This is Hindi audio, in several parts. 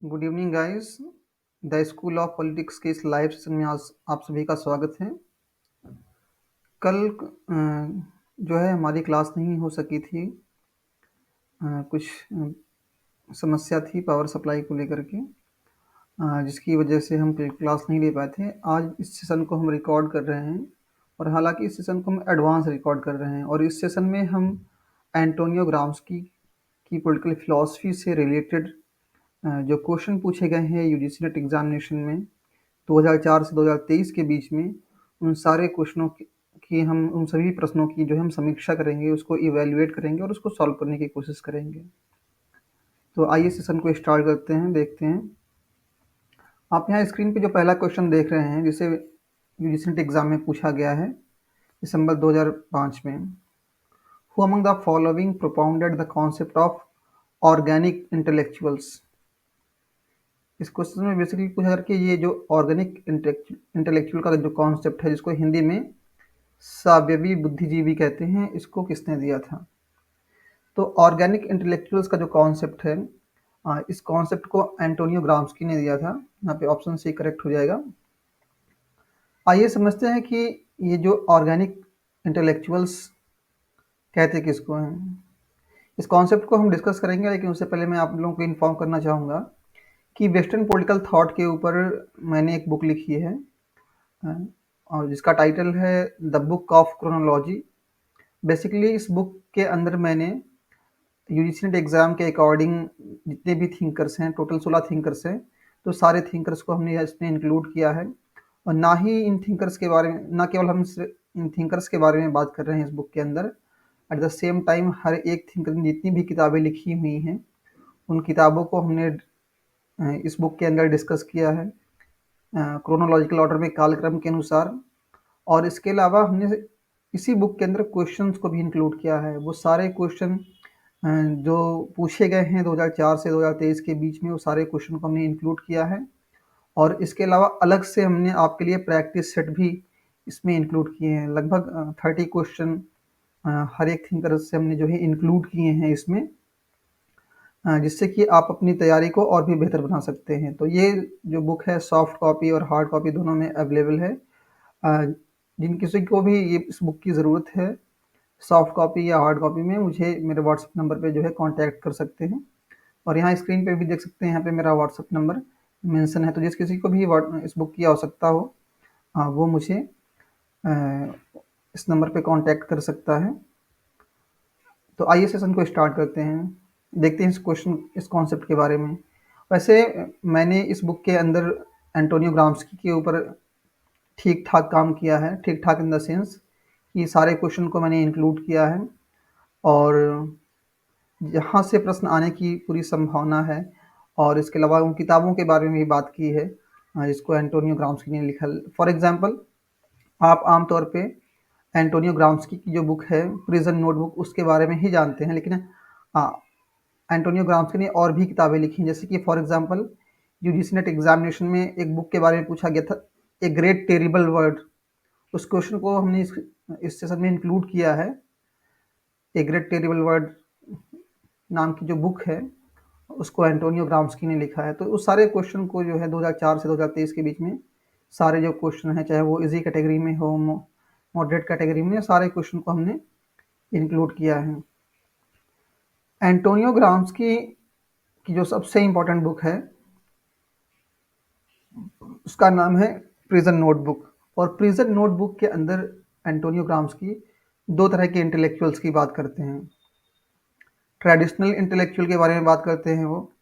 Good evening guys. The school of politics के इस लाइव सेशन में आज आप सभी का स्वागत है। कल जो है हमारी क्लास नहीं हो सकी थी। कुछ समस्या थी पावर सप्लाई को लेकर के, जिसकी वजह से हम क्लास नहीं ले पाए थे। आज इस सेशन को हम रिकॉर्ड कर रहे हैं और हालांकि इस सेशन को हम एडवांस रिकॉर्ड कर रहे हैं और इस सेशन में हम एंटोनियो ग्राम्स्की की पॉलिटिकल फिलॉसफी से रिलेटेड जो क्वेश्चन पूछे गए हैं यूजीसी नेट एग्जामिनेशन में 2004 से 2023 के बीच में, उन सारे क्वेश्चनों की हम उन सभी प्रश्नों की जो है हम समीक्षा करेंगे, उसको इवैल्यूएट करेंगे और उसको सॉल्व करने की कोशिश करेंगे। तो आइए सेशन को स्टार्ट करते हैं, देखते हैं। आप यहाँ स्क्रीन पे जो पहला क्वेश्चन देख रहे हैं, जिसे यूजीसी नेट एग्जाम में पूछा गया है दिसंबर 2005 में। Who among the following propounded the concept of organic intellectuals. इस क्वेश्चन में बेसिकली पूछा कि ये जो ऑर्गेनिक इंटेलेक्चुअल का जो कॉन्सेप्ट है, जिसको हिंदी में सावयवी बुद्धिजीवी कहते हैं, इसको किसने दिया था। तो ऑर्गेनिक इंटेलेक्चुअल्स का जो कॉन्सेप्ट है, इस कॉन्सेप्ट को एंटोनियो ग्राम्स्की ने दिया था। यहाँ पे ऑप्शन सी करेक्ट हो जाएगा। आइए समझते हैं कि ये जो ऑर्गेनिक इंटेलेक्चुअल्स कहते किसको हैं। इस कॉन्सेप्ट को हम डिस्कस करेंगे, लेकिन उससे पहले मैं आप लोगों को इन्फॉर्म करना चाहूँगा कि वेस्टर्न पॉलिटिकल थॉट के ऊपर मैंने एक बुक लिखी है और जिसका टाइटल है the book of chronology. Basically इस बुक के अंदर मैंने यूजीसी नेट एग्ज़ाम के अकॉर्डिंग जितने भी थिंकर्स हैं, टोटल 16 थिंकर्स हैं, तो सारे थिंकर्स को हमने इसमें इंक्लूड किया है। और ना ही इन थिंकर्स के बारे में, ना केवल हम इन थिंकर्स के बारे में बात कर रहे हैं इस बुक के अंदर, एट द सेम टाइम हर एक थिंकर ने जितनी भी किताबें लिखी हुई हैं, उन किताबों को हमने इस बुक के अंदर डिस्कस किया है क्रोनोलॉजिकल ऑर्डर में, कालक्रम के अनुसार। और इसके अलावा हमने इसी बुक के अंदर क्वेश्चंस को भी इंक्लूड किया है। वो सारे क्वेश्चन जो पूछे गए हैं 2004 से 2023 के बीच में, वो सारे क्वेश्चन को हमने इंक्लूड किया है। और इसके अलावा अलग से हमने आपके लिए प्रैक्टिस सेट भी इसमें इंक्लूड किए हैं। लगभग 30 क्वेश्चन हर एक थिंकर से हमने जो है इंक्लूड किए हैं इसमें, जिससे कि आप अपनी तैयारी को और भी बेहतर बना सकते हैं। तो ये जो बुक है सॉफ्ट कॉपी और हार्ड कॉपी दोनों में अवेलेबल है। जिन किसी को भी ये इस बुक की ज़रूरत है सॉफ्ट कॉपी या हार्ड कॉपी में, मुझे मेरे व्हाट्सएप नंबर पे जो है कांटेक्ट कर सकते हैं। और यहाँ स्क्रीन पे भी देख सकते हैं, यहाँ पे मेरा व्हाट्सएप नंबर मेंशन है। तो जिस किसी को भी इस बुक की आवश्यकता हो, वो मुझे इस नंबर पे कांटेक्ट कर सकता है। तो आइए सेशन को स्टार्ट करते हैं, देखते हैं इस कॉन्सेप्ट के बारे में। वैसे मैंने इस बुक के अंदर एंटोनियो ग्राम्स्की के ऊपर ठीक ठाक काम किया है। ठीक ठाक इन द सेंस कि सारे क्वेश्चन को मैंने इंक्लूड किया है और यहाँ से प्रश्न आने की पूरी संभावना है। और इसके अलावा उन किताबों के बारे में भी बात की है जिसको एंटोनियो ग्राम्स्की ने लिखा। फॉर एग्जांपल, आप आमतौर पे एंटोनियो ग्राम्स्की की जो बुक है प्रिजन नोटबुक, उसके बारे में ही जानते हैं, लेकिन एंटोनियो ग्राम्स्की ने और भी किताबें लिखी, जैसे कि for example UGC net examination में एक बुक के बारे में पूछा गया था, ए ग्रेट टेरिबल वर्ड। उस क्वेश्चन को हमने इस सेशन में इंक्लूड किया है। ए ग्रेट टेरिबल वर्ड नाम की जो बुक है उसको एंटोनियो ग्राम्स्की ने लिखा है। तो उस सारे क्वेश्चन को जो है 2004 से 2023 के बीच में सारे जो क्वेश्चन हैं, चाहे वो इजी कैटेगरी में हो, मॉडरेट कैटेगरी में, सारे क्वेश्चन को हमने इंक्लूड किया है। एंटोनियो ग्राम्स्की की जो सबसे इम्पोर्टेंट बुक है उसका नाम है प्रिजन नोटबुक। और प्रिजन नोटबुक के अंदर एंटोनियो ग्राम्स्की दो तरह के इंटेलेक्चुअल्स की बात करते हैं। ट्रेडिशनल इंटेलेक्चुअल के बारे में बात करते हैं वो,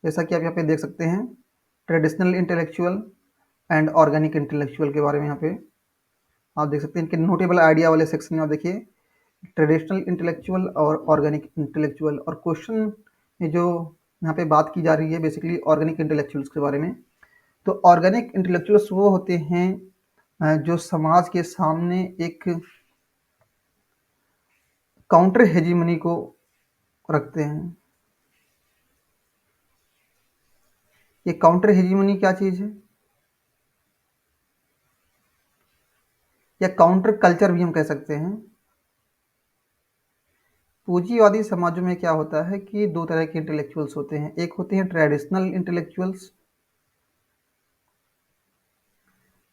जैसा कि आप यहाँ पे देख सकते हैं, traditional intellectual and organic intellectual के बारे में यहाँ पे आप देख सकते हैं। इनके नोटेबल आइडिया वाले सेक्शन में आप देखिए ट्रेडिशनल इंटेलेक्चुअल और ऑर्गेनिक इंटेलेक्चुअल। और क्वेश्चन में जो यहाँ पे बात की जा रही है बेसिकली ऑर्गेनिक इंटेलेक्चुअल्स के बारे में। तो ऑर्गेनिक इंटेलेक्चुअल्स वो होते हैं जो समाज के सामने एक काउंटर हेजीमनी को रखते हैं। ये काउंटर हेजीमनी क्या चीज़ है, या काउंटर कल्चर भी हम कह सकते हैं। पूंजीवादी समाजों में क्या होता है कि दो तरह के इंटेलेक्चुअल्स होते हैं। एक होते हैं ट्रेडिशनल इंटेलेक्चुअल्स,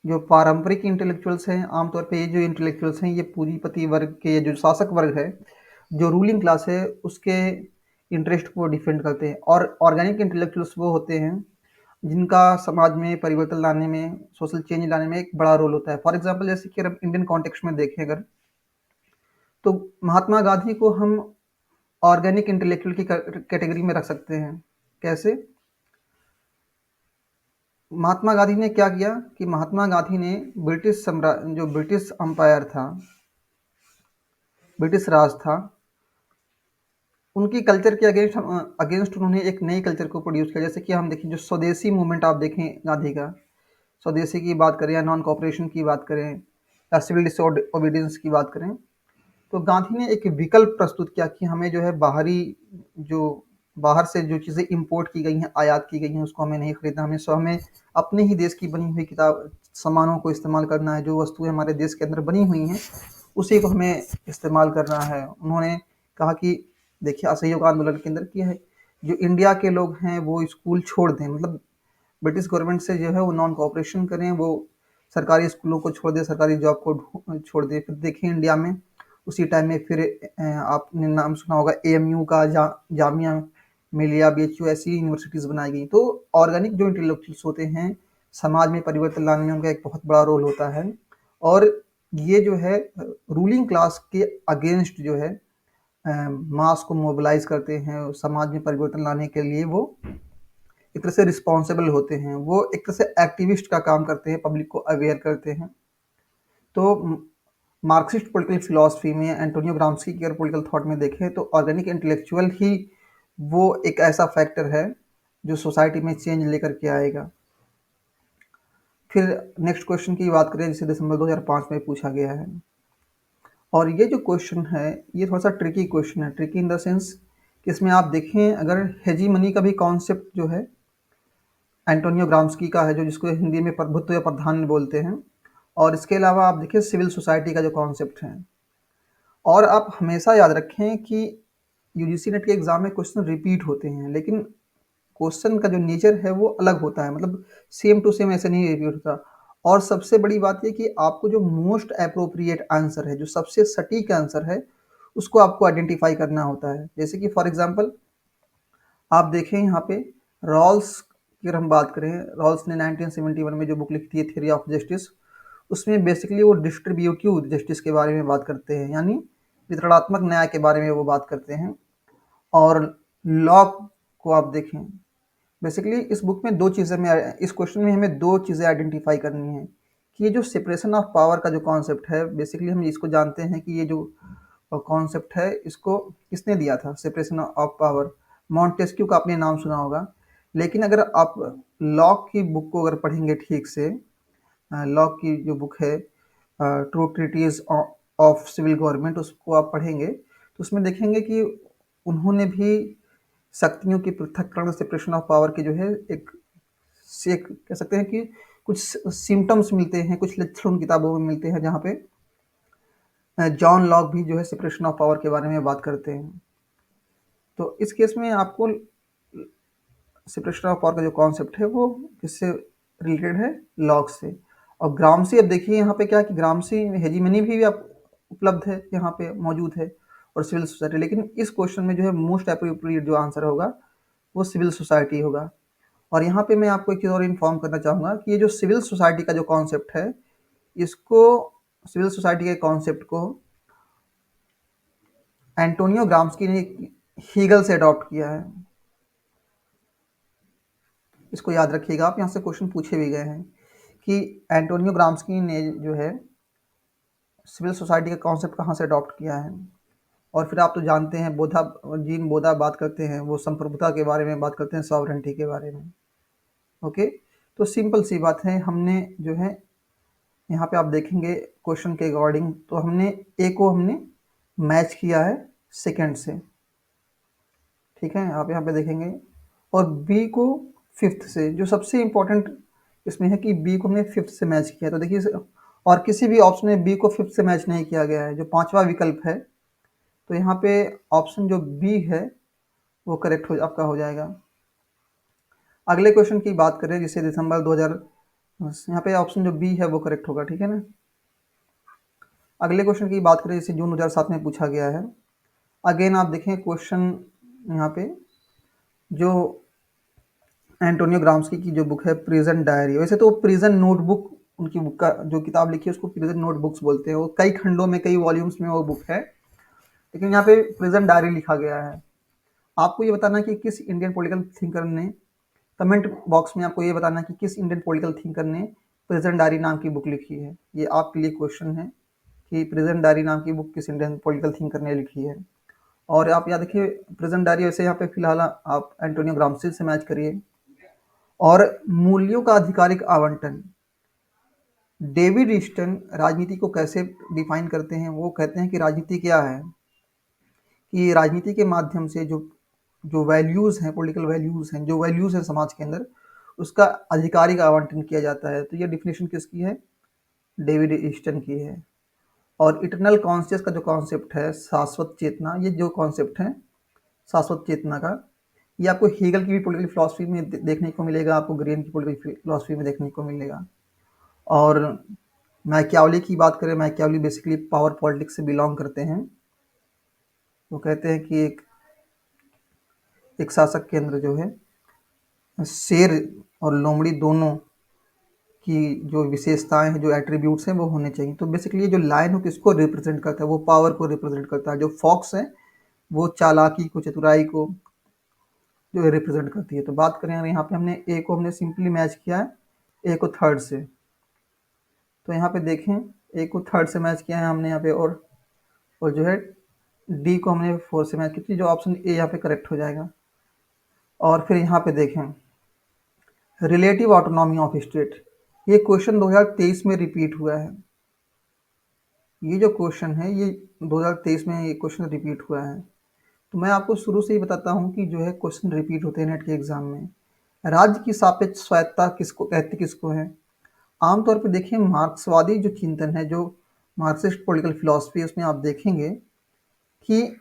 जो पारंपरिक इंटेलेक्चुअल्स हैं। आमतौर पे ये जो इंटेलेक्चुअल्स हैं ये पूंजीपति वर्ग के, जो शासक वर्ग है, जो रूलिंग क्लास है, उसके इंटरेस्ट को डिफेंड करते हैं। और ऑर्गेनिक इंटेलेक्चुअल्स वो होते हैं जिनका समाज में परिवर्तन लाने में, सोशल चेंज लाने में एक बड़ा रोल होता है। फॉर एग्जाम्पल, जैसे कि अगर इंडियन कॉन्टेक्स्ट में देखें अगर, तो महात्मा गांधी को हम ऑर्गेनिक इंटेलेक्चुअल की कैटेगरी में रख सकते हैं। कैसे? महात्मा गांधी ने क्या किया कि महात्मा गांधी ने ब्रिटिश साम्राज्य, जो ब्रिटिश अंपायर था, ब्रिटिश राज था, उनकी कल्चर के अगेंस्ट उन्होंने एक नई कल्चर को प्रोड्यूस किया। जैसे कि हम देखें, जो स्वदेशी मूवमेंट आप देखें गांधी का, स्वदेशी की बात करें या नॉन कॉपरेशन की बात करें या सिविल डिसोबीडियंस की बात करें, तो गांधी ने एक विकल्प प्रस्तुत किया कि हमें जो है जो बाहर से जो चीज़ें इंपोर्ट की गई हैं, आयात की गई हैं, उसको हमें नहीं खरीदना। हमें अपने ही देश की बनी हुई सामानों को इस्तेमाल करना है। जो वस्तुएं हमारे देश के अंदर बनी हुई हैं उसी को हमें इस्तेमाल करना है। उन्होंने कहा कि देखिए, असहयोग आंदोलन के अंदर क्या है, जो इंडिया के लोग हैं वो स्कूल छोड़ दें, मतलब ब्रिटिश गवर्नमेंट से जो है वो नॉन कॉपरेशन करें, वो सरकारी स्कूलों को छोड़ दें, सरकारी जॉब को छोड़ दें। फिर देखिए इंडिया में उसी टाइम में फिर आपने नाम सुना होगा एएमयू का, जामिया मिलिया, बीएचयू, ऐसी यूनिवर्सिटीज़ बनाई गई। तो ऑर्गेनिक जो इंटेलेक्चुअल्स होते हैं, समाज में परिवर्तन लाने में उनका एक बहुत बड़ा रोल होता है। और ये जो है रूलिंग क्लास के अगेंस्ट जो है मास को मोबिलाइज करते हैं, समाज में परिवर्तन लाने के लिए वो एक तरह से रिस्पॉन्सिबल होते हैं। वो एक तरह से एक्टिविस्ट का काम करते हैं, पब्लिक को अवेयर करते हैं। तो मार्क्सिस्ट पॉलिटिकल फिलॉसफी में एंटोनियो ग्राम्स्की की अगर पॉलिटिकल थॉट में देखें तो ऑर्गेनिक इंटेलेक्चुअल ही वो एक ऐसा फैक्टर है जो सोसाइटी में चेंज लेकर के आएगा। फिर नेक्स्ट क्वेश्चन की बात करें, जिसे दिसंबर 2005 में पूछा गया है। और ये जो क्वेश्चन है ये थोड़ा सा ट्रिकी क्वेश्चन है। ट्रिकी इन द सेंस कि इसमें आप देखें, अगर हेजीमनी का भी कॉन्सेप्ट जो है एंटोनियो ग्राम्स्की का है, जो जिसको हिंदी में प्रभुत्व या प्रधान बोलते हैं। और इसके अलावा आप देखिए सिविल सोसाइटी का जो कॉन्सेप्ट है। और आप हमेशा याद रखें कि यूजीसी नेट के एग्जाम में क्वेश्चन रिपीट होते हैं, लेकिन क्वेश्चन का जो नेचर है वो अलग होता है, मतलब सेम टू सेम ऐसे नहीं रिपीट होता। और सबसे बड़ी बात ये कि आपको जो मोस्ट अप्रोप्रिएट आंसर है, जो सबसे सटीक आंसर है, उसको आपको आइडेंटिफाई करना होता है। जैसे कि फॉर एग्जांपल आप देखें यहाँ पे रॉल्स की अगर हम बात करें, रॉल्स ने 1971 में जो बुक लिखी थी थ्योरी ऑफ जस्टिस, उसमें बेसिकली वो डिस्ट्रीब्यूटिव जस्टिस के बारे में बात करते हैं, यानी वितरणात्मक न्याय के बारे में वो बात करते हैं। और लॉ को आप देखें, बेसिकली इस बुक में दो चीज़ें में, इस क्वेश्चन में हमें दो चीज़ें आइडेंटिफाई करनी है कि ये जो सेपरेशन ऑफ पावर का जो कॉन्सेप्ट है, बेसिकली हम इसको जानते हैं कि ये जो कॉन्सेप्ट है इसको किसने दिया था, सेपरेशन ऑफ पावर, मॉन्टेस्क्यू का आपने नाम सुना होगा। लेकिन अगर आप लॉ की बुक को अगर पढ़ेंगे ठीक से, लॉ की जो बुक है two treatises of civil government, उसको आप पढ़ेंगे तो उसमें देखेंगे कि उन्होंने भी शक्तियों की पृथक्करण, सेपरेशन ऑफ पावर के जो है एक कह सकते हैं कि कुछ सिम्टम्स मिलते हैं, कुछ लक्षण उन किताबों में मिलते हैं, जहाँ पे जॉन लॉक भी जो है सेपरेशन ऑफ पावर के बारे में बात करते हैं। तो इस केस में आपको सेपरेशन ऑफ पावर का जो कॉन्सेप्ट है वो किससे रिलेटेड है, लॉक से। और ग्रामसी, अब देखिए यहाँ पे क्या है कि ग्रामसी हेजीमनी भी आप उपलब्ध है, यहाँ पे मौजूद है, और सिविल सोसाइटी। लेकिन इस क्वेश्चन में जो है मोस्ट अप्रोप्रिएट जो आंसर होगा वो सिविल सोसाइटी होगा। और यहाँ पे मैं आपको एक चीज़ और इन्फॉर्म करना चाहूँगा कि ये जो सिविल सोसाइटी का जो कॉन्सेप्ट है, इसको, सिविल सोसाइटी के कॉन्सेप्ट को एंटोनियो ग्राम्स्की ने हीगल से अडॉप्ट किया है। इसको याद रखिएगा आप, यहाँ से क्वेश्चन पूछे भी गए हैं कि एंटोनियो ग्राम्स्की ने जो है सिविल सोसाइटी का कॉन्सेप्ट कहाँ से अडॉप्ट किया है। और फिर आप तो जानते हैं जीन बोधा बात करते हैं, वो संप्रभुता के बारे में बात करते हैं, सॉवरेंटी के बारे में। ओके, तो सिंपल सी बात है, हमने जो है यहाँ पे आप देखेंगे क्वेश्चन के अकॉर्डिंग, तो हमने ए को हमने मैच किया है सेकंड से, ठीक है, आप यहाँ पे देखेंगे। और बी को फिफ्थ से, जो सबसे इम्पोर्टेंट इसमें है कि बी को हमने फिफ्थ से मैच किया। तो देखिए, और किसी भी ऑप्शन में बी को फिफ्थ से मैच नहीं किया गया है, जो पांचवा विकल्प है। तो यहाँ पे ऑप्शन जो बी है वो करेक्ट आपका हो जाएगा। अगले क्वेश्चन की बात करें जिसे दिसंबर 2000, यहाँ पे ऑप्शन जो बी है वो करेक्ट होगा, ठीक है ना। अगले क्वेश्चन की बात करें जिसे जून 2007 में पूछा गया है। अगेन आप देखें क्वेश्चन यहाँ पे जो एंटोनियो ग्राम्स्की की जो बुक है प्रिजन डायरी, वैसे तो प्रिजन नोटबुक उनकी बुक का जो किताब लिखी है उसको प्रिजन नोटबुक्स बोलते हैं, वो कई खंडों में कई वॉल्यूम्स में वो बुक है, लेकिन यहाँ पे प्रिजन डायरी लिखा गया है। आपको ये बताना कि किस इंडियन पॉलिटिकल थिंकर ने, कमेंट बॉक्स में आपको ये बताना कि किस इंडियन पॉलिटिकल थिंकर ने प्रिजन डायरी नाम की बुक लिखी है। ये आपके लिए क्वेश्चन है कि प्रिजन डायरी नाम की बुक किस इंडियन पॉलिटिकल थिंकर ने लिखी है। और आप याद रखिए प्रिजन डायरी वैसे यहाँ पे फिलहाल आप एंटोनियो ग्राम्स्की से मैच करिए। और मूल्यों का आधिकारिक आवंटन, डेविड ईस्टन राजनीति को कैसे डिफाइन करते हैं, वो कहते हैं कि राजनीति क्या है कि राजनीति के माध्यम से जो जो वैल्यूज़ हैं, पॉलिटिकल वैल्यूज़ हैं, जो वैल्यूज़ हैं समाज के अंदर, उसका आधिकारिक आवंटन किया जाता है। तो ये डिफिनेशन किसकी है, डेविड ईस्टन की है। और इटरनल कॉन्शियस का जो कॉन्सेप्ट है, शाश्वत चेतना, ये जो कॉन्सेप्ट है शाश्वत चेतना का, ये आपको हीगल की भी पॉलिटिकल फिलॉसफी में देखने को मिलेगा, आपको ग्रीन की पॉलिटिकल फिलॉसफी में देखने को मिलेगा। और मैकियावली की बात करें, मैकियावली बेसिकली पावर पॉलिटिक्स से बिलोंग करते हैं। वो कहते हैं कि एक शासक के अंदर जो है शेर और लोमड़ी दोनों की जो विशेषताएं हैं, जो एट्रीब्यूट्स हैं वो होने चाहिए। तो बेसिकली जो लायन हो किसको रिप्रेजेंट करता है, वो पावर को रिप्रेजेंट करता है। जो फॉक्स है वो चालाकी को, चतुराई को जो रिप्रेजेंट करती है। तो बात करें यहाँ पे हमने ए को हमने सिंपली मैच किया है ए को थर्ड से, तो यहाँ पे देखें ए को थर्ड से मैच किया है हमने यहाँ पे, और जो है डी को हमने फोर्थ से मैच की, जो ऑप्शन ए यहाँ पे करेक्ट हो जाएगा। और फिर यहाँ पे देखें रिलेटिव ऑटोनॉमी ऑफ स्टेट, ये क्वेश्चन 2023 में रिपीट हुआ है। ये जो क्वेश्चन है ये 2023 में ये क्वेश्चन रिपीट हुआ है। तो मैं आपको शुरू से ही बताता हूँ कि जो है क्वेश्चन रिपीट होते हैं नेट के एग्जाम में। राज्य की सापेक्ष स्वायत्ता किसको कहते, किसको है। आमतौर पर देखिए मार्क्सवादी जो चिंतन है, जो मार्क्सिस्ट पॉलिटिकल फिलॉसफी, उसमें आप देखेंगे कि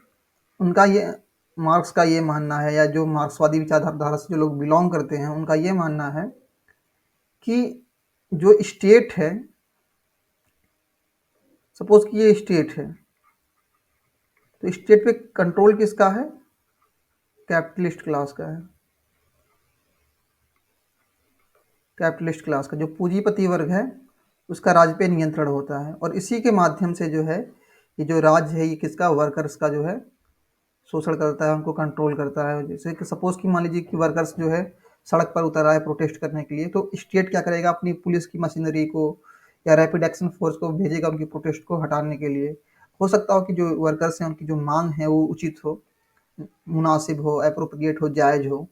उनका ये मार्क्स का ये मानना है, या जो मार्क्सवादी विचारधारा से जो लोग बिलोंग करते हैं उनका ये मानना है कि जो स्टेट है, सपोज कि ये स्टेट है, तो स्टेट पे कंट्रोल किसका है, कैपिटलिस्ट क्लास का है। कैपिटलिस्ट क्लास का जो पूंजीपति वर्ग है उसका राज्य पे नियंत्रण होता है, और इसी के माध्यम से जो है ये जो राज्य है ये किसका, वर्कर्स का जो है शोषण करता है, उनको कंट्रोल करता है। जैसे कि सपोज कि मान लीजिए कि वर्कर्स जो है सड़क पर उतर रहा है प्रोटेस्ट करने के लिए, तो स्टेट क्या करेगा, अपनी पुलिस की मशीनरी को या रैपिड एक्शन फोर्स को भेजेगा उनकी प्रोटेस्ट को हटाने के लिए। हो सकता हो कि जो वर्कर्स हैं उनकी जो मांग है वो उचित हो, मुनासिब हो, अप्रोप्रिएट हो, जायज हो।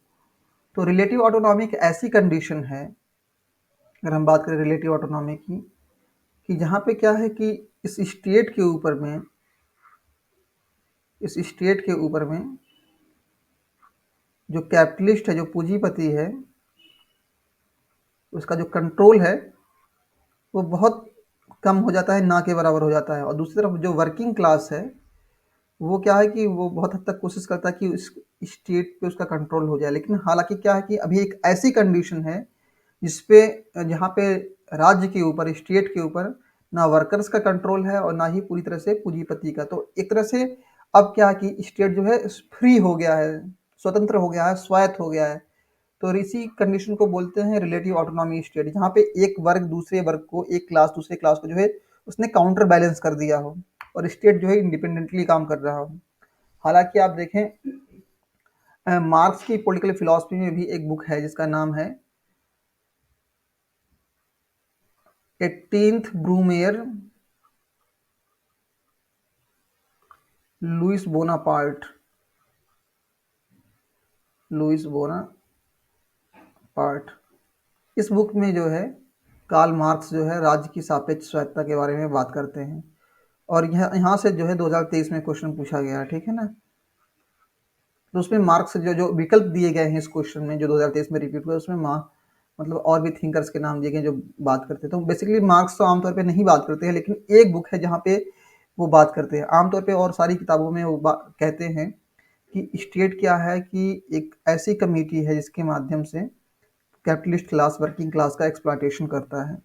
तो रिलेटिव ऑटोनॉमी एक ऐसी कंडीशन है, अगर हम बात करें रिलेटिव ऑटोनॉमी की, कि जहाँ पे क्या है कि इस स्टेट के ऊपर में, इस स्टेट के ऊपर में जो कैपिटलिस्ट है, जो पूंजीपति है, उसका जो कंट्रोल है वो बहुत कम हो जाता है, ना के बराबर हो जाता है। और दूसरी तरफ जो वर्किंग क्लास है वो क्या है कि वो बहुत हद तक कोशिश करता है कि उस स्टेट पे उसका कंट्रोल हो जाए। लेकिन हालांकि क्या है कि अभी एक ऐसी कंडीशन है जिसपे, जहाँ पे राज्य के ऊपर, स्टेट के ऊपर ना वर्कर्स का कंट्रोल है और ना ही पूरी तरह से पूंजीपति का। तो एक तरह से अब क्या है कि स्टेट जो है फ्री हो गया है, स्वतंत्र हो गया है, स्वायत्त हो गया है। तो इसी कंडीशन को बोलते हैं रिलेटिव ऑटोनॉमी स्टेट, जहाँ पे एक वर्ग दूसरे वर्ग को, एक क्लास दूसरे क्लास को जो है उसने काउंटर बैलेंस कर दिया हो, और स्टेट जो है इंडिपेंडेंटली काम कर रहा हो। हालांकि आप देखें मार्क्स की पॉलिटिकल फिलॉसफी में भी एक बुक है जिसका नाम है 18th Brumaire Louis Bonaparte, Louis Bonaparte. इस बुक में जो है कार्ल मार्क्स जो है राज्य की सापेक्ष स्वायत्ता के बारे में बात करते हैं, और यहाँ से जो है 2023 में क्वेश्चन पूछा गया, ठीक है ना। तो उसमें मार्क्स जो जो विकल्प दिए गए हैं इस क्वेश्चन में जो 2023 में रिपीट हुआ, उसमें मतलब और भी थिंकर्स के नाम दिए गए जो बात करते हैं। तो बेसिकली मार्क्स तो आमतौर पे नहीं बात करते हैं, लेकिन एक बुक है जहाँ पे वो बात करते हैं आमतौर पे, और सारी किताबों में वो कहते हैं कि स्टेट क्या है कि एक ऐसी कमेटी है जिसके माध्यम से कैपिटलिस्ट क्लास वर्किंग क्लास का एक्सप्लॉयटेशन करता है।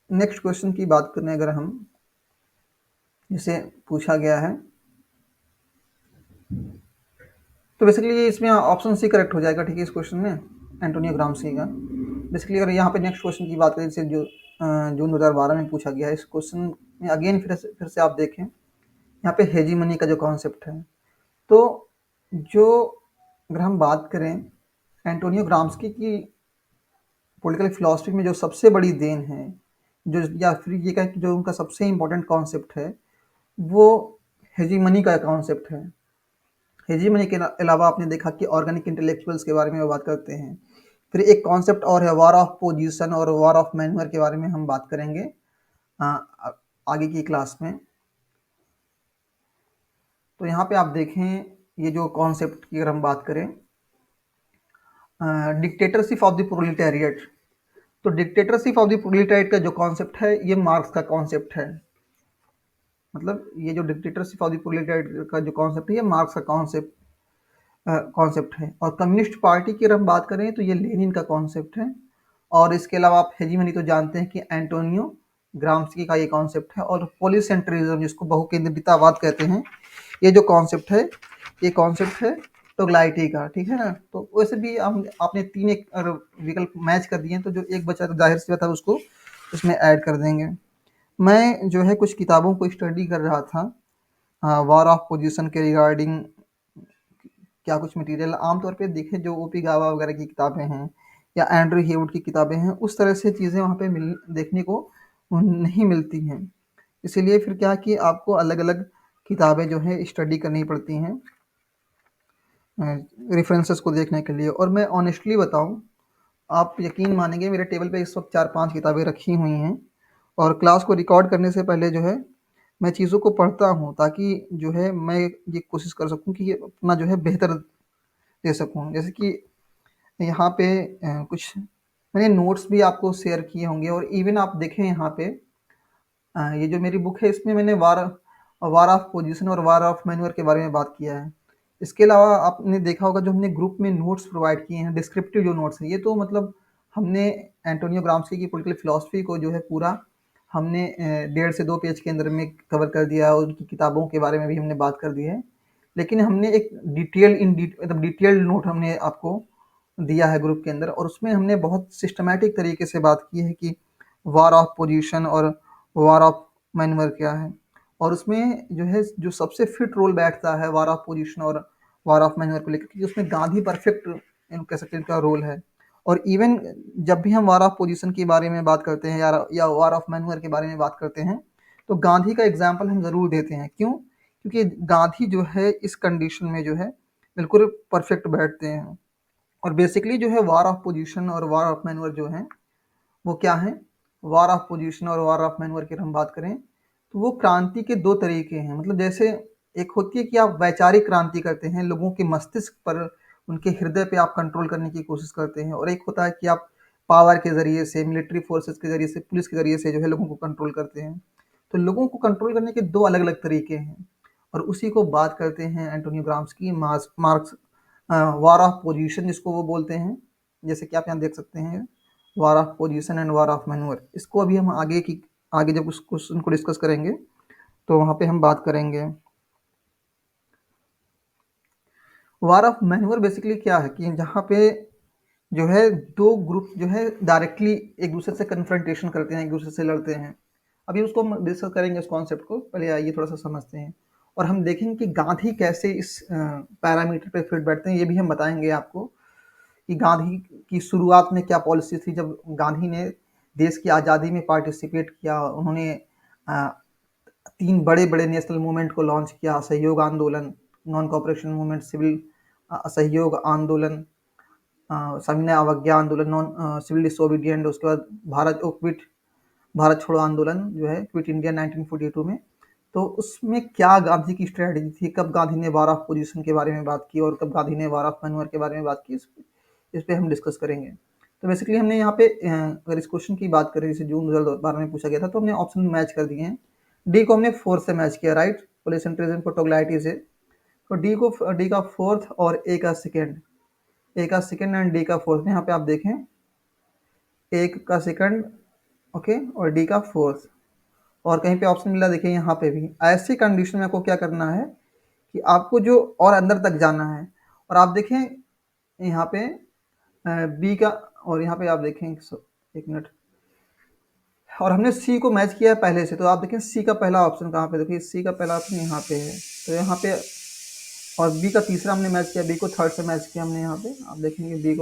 नेक्स्ट क्वेश्चन की बात करें अगर हम, जिसे पूछा गया है, तो बेसिकली इसमें ऑप्शन सी करेक्ट हो जाएगा, ठीक है, इस क्वेश्चन में एंटोनियो ग्राम्सी का। बेसिकली अगर यहाँ पे नेक्स्ट क्वेश्चन की बात करें, जैसे जो जून 2012 में पूछा गया है, इस क्वेश्चन में अगेन फिर से आप देखें यहाँ पे हेजीमनी का जो कॉन्सेप्ट है, तो जो अगर हम बात करें एंटोनियो ग्राम्स्की की पॉलिटिकल फिलॉसफी में जो सबसे बड़ी देन है, जो या फिर ये कहें कि जो उनका सबसे इम्पोर्टेंट कॉन्सेप्ट है, वो हेजीमनी का कॉन्सेप्ट है। हेजीमनी के अलावा आपने देखा कि ऑर्गेनिक इंटेलेक्चुअल्स के बारे में वो बात करते हैं। फिर एक कॉन्सेप्ट और है वॉर ऑफ पोजीशन और वॉर ऑफ मैन्यूअर के बारे में हम बात करेंगे आगे की क्लास में। तो यहाँ पे आप देखें ये जो कॉन्सेप्ट की अगर हम बात करें, डिक्टेटरशिप ऑफ द प्रोलेटारिएट, तो डिक्टेटरशिप ऑफ द प्रोलेटारिएट का जो कॉन्सेप्ट है ये मार्क्स का कॉन्सेप्ट है। मतलब ये जो डिक्टेटरशिप ऑफ द प्रोलेटारिएट का जो कॉन्सेप्ट है ये मार्क्स का कॉन्सेप्ट है। और कम्युनिस्ट पार्टी की अगर हम बात करें तो ये लेनिन का कॉन्सेप्ट है। और इसके अलावा आप हेजीमनी तो जानते हैं कि एंटोनियो ग्राम्स्की का ये कॉन्सेप्ट है। और पोलिसेंट्रिज्म, जिसको बहुकेंद्रितावाद कहते हैं, ये जो कॉन्सेप्ट है ये कॉन्सेप्ट है टोग्लाइटी का, ठीक है ना। तो वैसे भी हम आपने तीन एक विकल्प मैच कर दिए, तो जो एक बचा तो जाहिर सी बात है उसको उसमें ऐड कर देंगे। मैं जो है कुछ किताबों को स्टडी कर रहा था वॉर ऑफ पोजीशन के रिगार्डिंग, क्या कुछ मटेरियल आमतौर पे देखें जो ओपी गावा वगैरह की किताबें हैं या एंड्रू हेवुड की किताबें हैं, उस तरह से चीज़ें वहाँ पे देखने को नहीं मिलती हैं। इसीलिए फिर क्या कि आपको अलग अलग किताबें जो है स्टडी करनी पड़ती हैं रेफरेंसेस को देखने के लिए। और मैं ऑनेस्टली बताऊं, आप यकीन मानेंगे मेरे टेबल पे इस वक्त 4-5 किताबें रखी हुई हैं, और क्लास को रिकॉर्ड करने से पहले जो है मैं चीज़ों को पढ़ता हूँ, ताकि जो है मैं ये कोशिश कर सकूँ कि ये अपना जो है बेहतर दे सकूँ। जैसे कि यहाँ पे कुछ मैंने नोट्स भी आपको शेयर किए होंगे, और इवन आप देखें यहाँ पे ये जो मेरी बुक है इसमें मैंने वार ऑफ पोजीशन और वार ऑफ मैन्यूअर के बारे में बात किया है। इसके अलावा आपने देखा होगा जो हमने ग्रुप में नोट्स प्रोवाइड किए हैं, डिस्क्रिप्टिव जो नोट्स हैं, ये तो मतलब हमने एंटोनियो ग्राम्स्की की पॉलिटिकल फिलॉसफी को जो है पूरा हमने 1.5 से 2 पेज के अंदर में कवर कर दिया है, और उनकी किताबों के बारे में भी हमने बात कर दी है। लेकिन हमने एक मतलब डिटेल्ड नोट हमने आपको दिया है ग्रुप के अंदर, और उसमें हमने बहुत सिस्टमैटिक तरीके से बात की है कि वार ऑफ पोजीशन और वार ऑफ मैन्यूअर क्या है। और उसमें जो है जो सबसे फिट रोल बैठता है वार ऑफ पोजीशन और वार ऑफ मैन्यूअर को लेकर, क्योंकि उसमें गांधी परफेक्ट कह सकते हैं इनका रोल है। और इवन जब भी हम वार ऑफ पोजीशन के बारे में बात करते हैं या वार ऑफ मैन्यूअर के बारे में बात करते हैं, तो गांधी का एग्जाम्पल हम ज़रूर देते हैं। क्यों? क्योंकि गांधी जो है इस कंडीशन में जो है बिल्कुल परफेक्ट बैठते हैं। और बेसिकली जो है वार ऑफ पोजीशन और वार ऑफ मैन्यूअर जो हैं वो क्या है, वार ऑफ पोजीशन और वार ऑफ मैन्यूअर की हम बात करें तो वो क्रांति के दो तरीके हैं। मतलब जैसे एक होती है कि आप वैचारिक क्रांति करते हैं, लोगों के मस्तिष्क पर, उनके हृदय पे आप कंट्रोल करने की कोशिश करते हैं, और एक होता है कि आप पावर के ज़रिए से, मिलिट्री फोर्सेस के ज़रिए से, पुलिस के ज़रिए से जो है लोगों को कंट्रोल करते हैं। तो लोगों को कंट्रोल करने के दो अलग अलग तरीके हैं, और उसी को बात करते हैं Antonio Gramsci marks war of position जिसको वो बोलते हैं। जैसे कि आप यहाँ देख सकते हैं war of position and war of manure. इसको अभी हम आगे जब उस क्वेश्चन को डिस्कस करेंगे तो वहाँ पे हम बात करेंगे। वार ऑफ मैन्यूअर बेसिकली क्या है कि जहाँ पे जो है दो ग्रुप जो है डायरेक्टली एक दूसरे से कन्फ्रंटेशन करते हैं, एक दूसरे से लड़ते हैं। अभी उसको हम डिस्कस करेंगे इस कॉन्सेप्ट को, पहले आइए थोड़ा सा समझते हैं। और हम देखेंगे कि गांधी कैसे इस पैरामीटर पे फिट बैठते हैं, ये भी हम बताएंगे आपको कि गांधी की शुरुआत में क्या पॉलिसी थी। जब गांधी ने देश की आज़ादी में पार्टिसिपेट किया, उन्होंने अ, 3 बड़े-बड़े नेशनल मूवमेंट को लॉन्च किया, असहयोग आंदोलन, नॉन कोऑपरेशन मूवमेंट, सिविल असहयोग आंदोलन, सविनय अवज्ञा आंदोलन, सिविल डिसोबीडिएंट, उसके बाद भारत छोड़ो आंदोलन जो है, क्विट इंडिया 1942 में। तो उसमें क्या गांधी की स्ट्रेटजी थी, कब गांधी ने वार ऑफ पोजीशन के बारे में बात की और कब गांधी ने वार ऑफ मैन्यूअर के बारे में बात की, इस पे हम डिस्कस करेंगे। तो बेसिकली हमने यहाँ पे अगर इस क्वेश्चन की बात करें, जैसे जून 2012 में पूछा गया था, तो हमने ऑप्शन मैच कर दिए हैं डी को हमने फोर्थ से मैच किया, राइट, पोलिसेंट्रिज्म प्रोटोग्लाइटिस है, तो डी का फोर्थ और ए का सेकेंड, ए का सेकेंड एंड डी का फोर्थ। यहाँ पे आप देखें ए का सेकंड, ओके, और डी का फोर्थ, और कहीं पे ऑप्शन मिला देखिए यहाँ पे भी। ऐसी कंडीशन में आपको क्या करना है कि आपको जो और अंदर तक जाना है, और आप देखें यहाँ पे बी का, और यहाँ पे आप देखें एक मिनट, और हमने सी को मैच किया है पहले से, तो आप देखें सी का पहला ऑप्शन कहाँ पे, देखिए सी का पहला ऑप्शन यहाँ पे है, तो यहाँ पे, और बी का तीसरा हमने मैच किया, बी को थर्ड से मैच किया हमने यहाँ पे, आप देखेंगे बी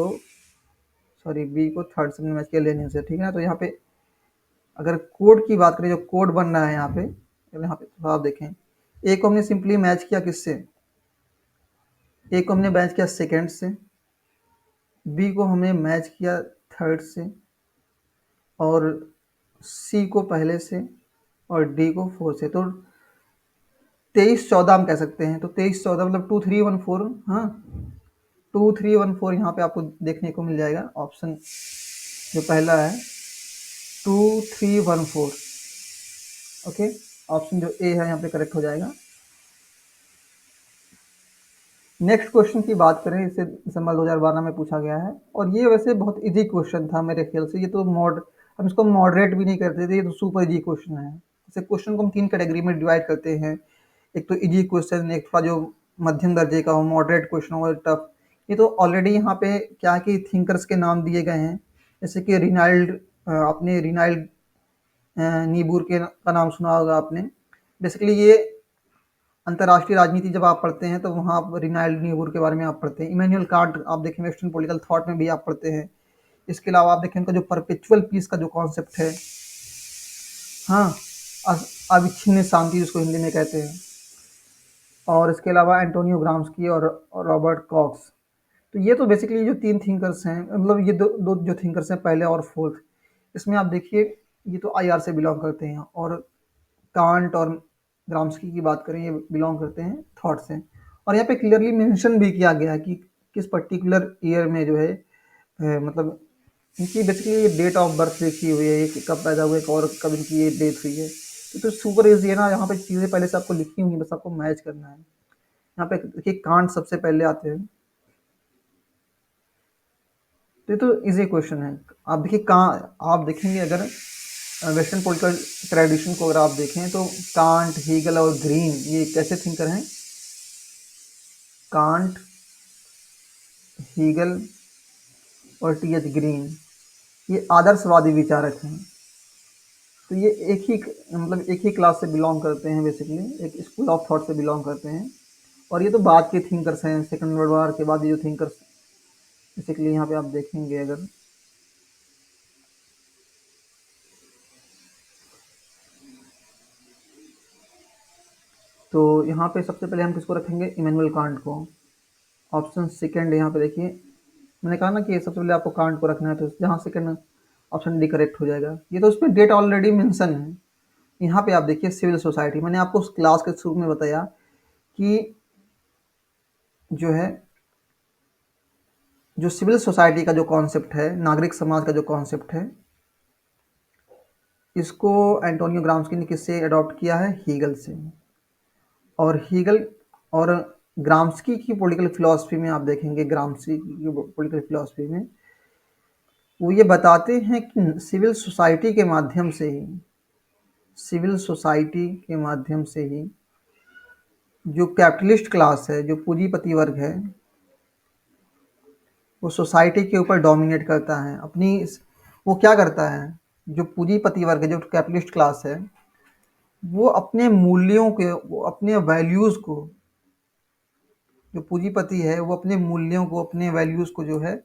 को थर्ड से मैच किया लेने से, ठीक है ना। तो यहाँ पे अगर कोड की बात करें, जो कोड बन रहा है यहाँ पे तो आप देखें, ए को हमने सिंपली मैच किया किससे, ए को हमने मैच किया सेकेंड से, बी को हमने मैच किया थर्ड से, और सी को पहले से, और डी को फोर्थ से। तो 23-14 हम कह सकते हैं, तो 23-14 मतलब 2-3-1-4, हाँ 2-3-1-4 यहाँ पे आपको देखने को मिल जाएगा ऑप्शन जो पहला है 2-3-1-4, ओके, ऑप्शन जो ए है यहाँ पे करेक्ट हो जाएगा। नेक्स्ट क्वेश्चन की बात करें, इसे दिसंबर 2012 में पूछा गया है, और ये वैसे बहुत इजी क्वेश्चन था मेरे ख्याल से, ये तो हम इसको मॉडरेट भी नहीं करते थे, ये तो सुपर इजी क्वेश्चन है। जैसे क्वेश्चन को हम 3 कैटेगरी में डिवाइड करते हैं, एक तो इजी क्वेश्चन, एक थोड़ा जो मध्यम दर्जे का हो, मॉडरेट क्वेश्चन हो, टफ। ये तो ऑलरेडी यहाँ पे क्या है कि थिंकर्स के नाम दिए गए हैं, जैसे कि आपने रिनाल्ड नीबूर का नाम सुना होगा आपने। बेसिकली ये अंतर्राष्ट्रीय राजनीति जब आप पढ़ते हैं तो वहाँ आप रिनाल्ड नीबूर के बारे में आप पढ़ते हैं। इमैनुअल कांट आप देखें वेस्टर्न पॉलिटिकल थॉट में भी आप पढ़ते हैं। इसके अलावा आप देखें उनका जो परपेचुअल पीस का जो कॉन्सेप्ट है, हाँ, अविच्छिन्न शांति जिसको हिंदी में कहते हैं, और इसके अलावा एंटोनियो ग्राम्स्की और रॉबर्ट कॉक्स। तो ये तो बेसिकली जो 3 थिंकर्स हैं, मतलब ये दो जो थिंकर्स हैं पहले और फोर्थ, इसमें आप देखिए ये तो आईआर से बिलोंग करते हैं, और कांट और ग्राम्स्की की बात करें ये बिलोंग करते हैं थॉट से। और यहाँ पे क्लियरली मेंशन भी किया गया है कि किस पर्टिकुलर ईयर में जो है मतलब इनकी बेसिकली डेट ऑफ बर्थ लिखी हुई है, ये कब पैदा हुए और कब इनकी ये डेथ हुई है। तो सुपर इजी है ना, यहाँ पे चीज़ें पहले से आपको लिखी हुई है, बस आपको मैच करना है। यहाँ पे देखिए कांट सबसे पहले आते हैं, तो ये तो इजी क्वेश्चन है। आप देखिए कहाँ आप देखेंगे, अगर वेस्टर्न पॉलिटिकल ट्रेडिशन को अगर आप देखें तो कांट, हीगल और ग्रीन ये कैसे थिंकर हैं, कांट, हीगल और टी.एच. ग्रीन ये आदर्शवादी विचारक हैं। तो ये एक ही क्लास से बिलोंग करते हैं, बेसिकली एक स्कूल ऑफ थॉट से बिलोंग करते हैं, और ये तो बाद के थिंकर्स हैं, सेकंड वर्ल्ड वॉर के बाद ये जो थिंकर्स बेसिकली यहाँ पे आप देखेंगे अगर, तो यहाँ पे सबसे पहले हम किसको रखेंगे, इमैनुअल कांट को। ऑप्शन सेकंड यहाँ पे देखिए, मैंने कहा ना कि सबसे पहले आपको कांट को रखना है, तो जहाँ सेकंड ऑप्शन डी करेक्ट हो जाएगा। ये तो उसमें डेट ऑलरेडी मेंशन है। यहाँ पे आप देखिए सिविल सोसाइटी, मैंने आपको उस क्लास के शुरू में बताया कि जो है जो सिविल सोसाइटी का जो कॉन्सेप्ट है, नागरिक समाज का जो कॉन्सेप्ट है, इसको एंटोनियो ग्राम्स्की ने किससे अडॉप्ट किया है, हीगल से। और हीगल और ग्राम्स्की की पॉलिटिकल फिलॉसफी में आप देखेंगे, ग्राम्स्की की पॉलिटिकल फिलॉसफी में वो ये बताते हैं कि सिविल सोसाइटी के माध्यम से ही जो कैपिटलिस्ट क्लास है, जो पूंजीपति वर्ग है, वो सोसाइटी के ऊपर डोमिनेट करता है अपनी। वो क्या करता है, जो पूंजीपति वर्ग है, जो कैपिटलिस्ट क्लास है, वो अपने मूल्यों के, वो अपने वैल्यूज़ को, जो पूंजीपति है वो अपने मूल्यों को, अपने वैल्यूज़ को जो है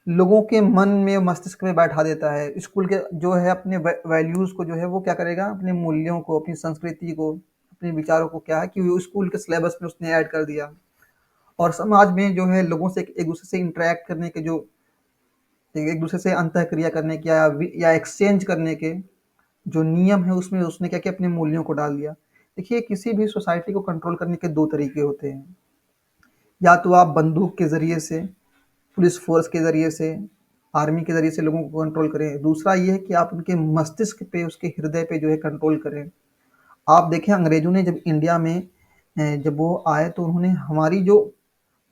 लोगों के मन में, मस्तिष्क में बैठा देता है। स्कूल के जो है अपने वैल्यूज़ को जो है वो क्या करेगा, अपने मूल्यों को, अपनी संस्कृति को, अपने विचारों को क्या है कि वो स्कूल के सिलेबस में उसने ऐड कर दिया। और समाज में जो है लोगों से एक दूसरे से इंटरेक्ट करने के, जो एक दूसरे से अंतःक्रिया करने के या एक्सचेंज करने के जो नियम है, उसमें उसने क्या किया, अपने मूल्यों को डाल दिया। देखिए किसी भी सोसाइटी को कंट्रोल करने के 2 तरीके होते हैं, या तो आप बंदूक के ज़रिए से, पुलिस फोर्स के ज़रिए से, आर्मी के ज़रिए से लोगों को कंट्रोल करें। दूसरा ये है कि आप उनके मस्तिष्क पे, उसके हृदय पे जो है कंट्रोल करें। आप देखें अंग्रेजों ने जब इंडिया में जब वो आए तो उन्होंने हमारी जो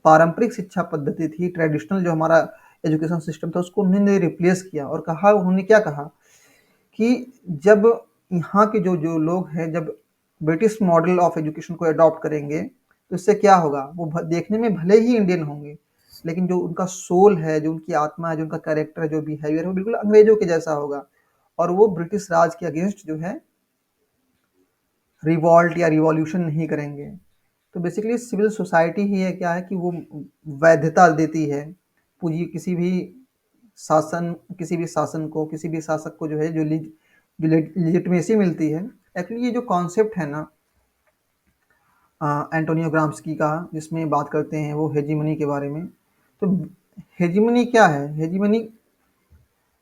पारंपरिक शिक्षा पद्धति थी, ट्रेडिशनल जो हमारा एजुकेशन सिस्टम था, उसको उन्होंने रिप्लेस किया और कहा, उन्होंने क्या कहा कि जब यहाँ के जो जो लोग हैं, जब ब्रिटिश मॉडल ऑफ एजुकेशन को अडॉप्ट करेंगे तो इससे क्या होगा, वो देखने में भले ही इंडियन होंगे लेकिन जो उनका सोल है, जो उनकी आत्मा है, जो उनका कैरेक्टर है, जो बिहेवियर है, वो बिल्कुल अंग्रेजों के जैसा होगा और वो ब्रिटिश राज के अगेंस्ट जो है रिवॉल्ट या रिवॉल्यूशन नहीं करेंगे। तो बेसिकली सिविल सोसाइटी ही है क्या है कि वो वैधता देती है पूंजी किसी भी शासन को, किसी भी शासक को जो है जो लिजिटमेसी मिलती है। एक्चुअली ये जो कॉन्सेप्ट है ना एंटोनियो ग्राम्स्की का, जिसमें बात करते हैं वो हेजीमनी के बारे में। तो हेजीमनी क्या है? हेजीमनी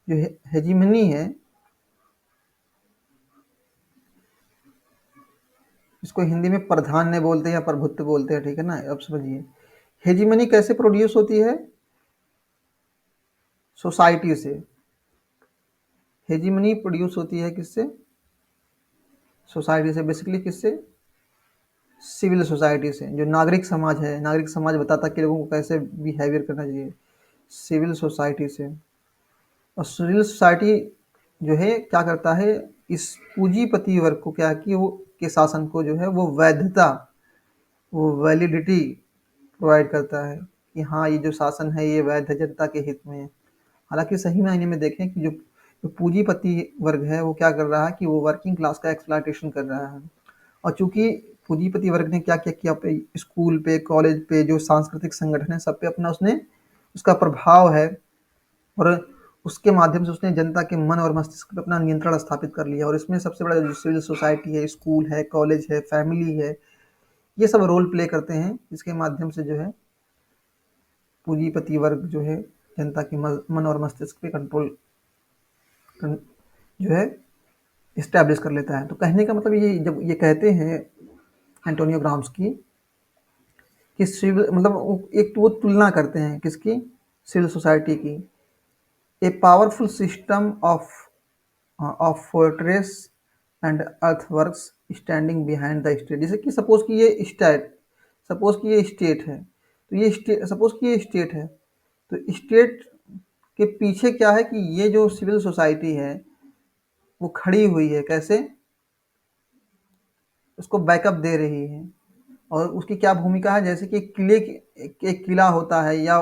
जो हेजीमनी है, इसको हिंदी में प्राधान्य बोलते हैं या प्रभुत्व बोलते हैं, ठीक है ना। अब समझिए हेजीमनी कैसे प्रोड्यूस होती है? सोसाइटी से। हेजीमनी प्रोड्यूस होती है किससे? सोसाइटी से। बेसिकली किससे? सिविल सोसाइटी से। जो नागरिक समाज है, नागरिक समाज बताता है कि लोगों को कैसे बिहेवियर करना चाहिए, सिविल सोसाइटी से। और सिविल सोसाइटी जो है क्या करता है, इस पूंजीपति वर्ग को क्या है कि वो के शासन को जो है वो वैधता, वो वैलिडिटी प्रोवाइड करता है कि हाँ ये जो शासन है ये वैध है, जनता के हित में है। हालांकि सही मायने में देखें कि जो पूंजीपति वर्ग है वो क्या कर रहा है कि वो वर्किंग क्लास का एक्सप्लॉयटेशन कर रहा है। और चूंकि पूंजीपति वर्ग ने क्या क्या किया, पे स्कूल पे, कॉलेज पे, जो सांस्कृतिक संगठन है, सब पे अपना उसने उसका प्रभाव है और उसके माध्यम से उसने जनता के मन और मस्तिष्क पर अपना नियंत्रण स्थापित कर लिया। और इसमें सबसे बड़ा जो सिविल सोसाइटी है, स्कूल है, कॉलेज है, फैमिली है, ये सब रोल प्ले करते हैं, जिसके माध्यम से जो है पूंजीपति वर्ग जो है जनता के मन और मस्तिष्क पे कंट्रोल जो है इस्टेब्लिश कर लेता है। तो कहने का मतलब ये, जब ये कहते हैं एंटोनियो ग्राम्स्की कि सिविल मतलब एक तो वो तुलना करते हैं किसकी? सिविल सोसाइटी की। A powerful system of fortress and earthworks standing behind the state. जैसे कि सपोज कि ये स्टेट है, तो ये सपोज कि ये स्टेट है, तो स्टेट के पीछे क्या है कि ये जो सिविल सोसाइटी है वो खड़ी हुई है, कैसे? उसको बैकअप दे रही है। और उसकी क्या भूमिका है? जैसे कि एक किला होता है या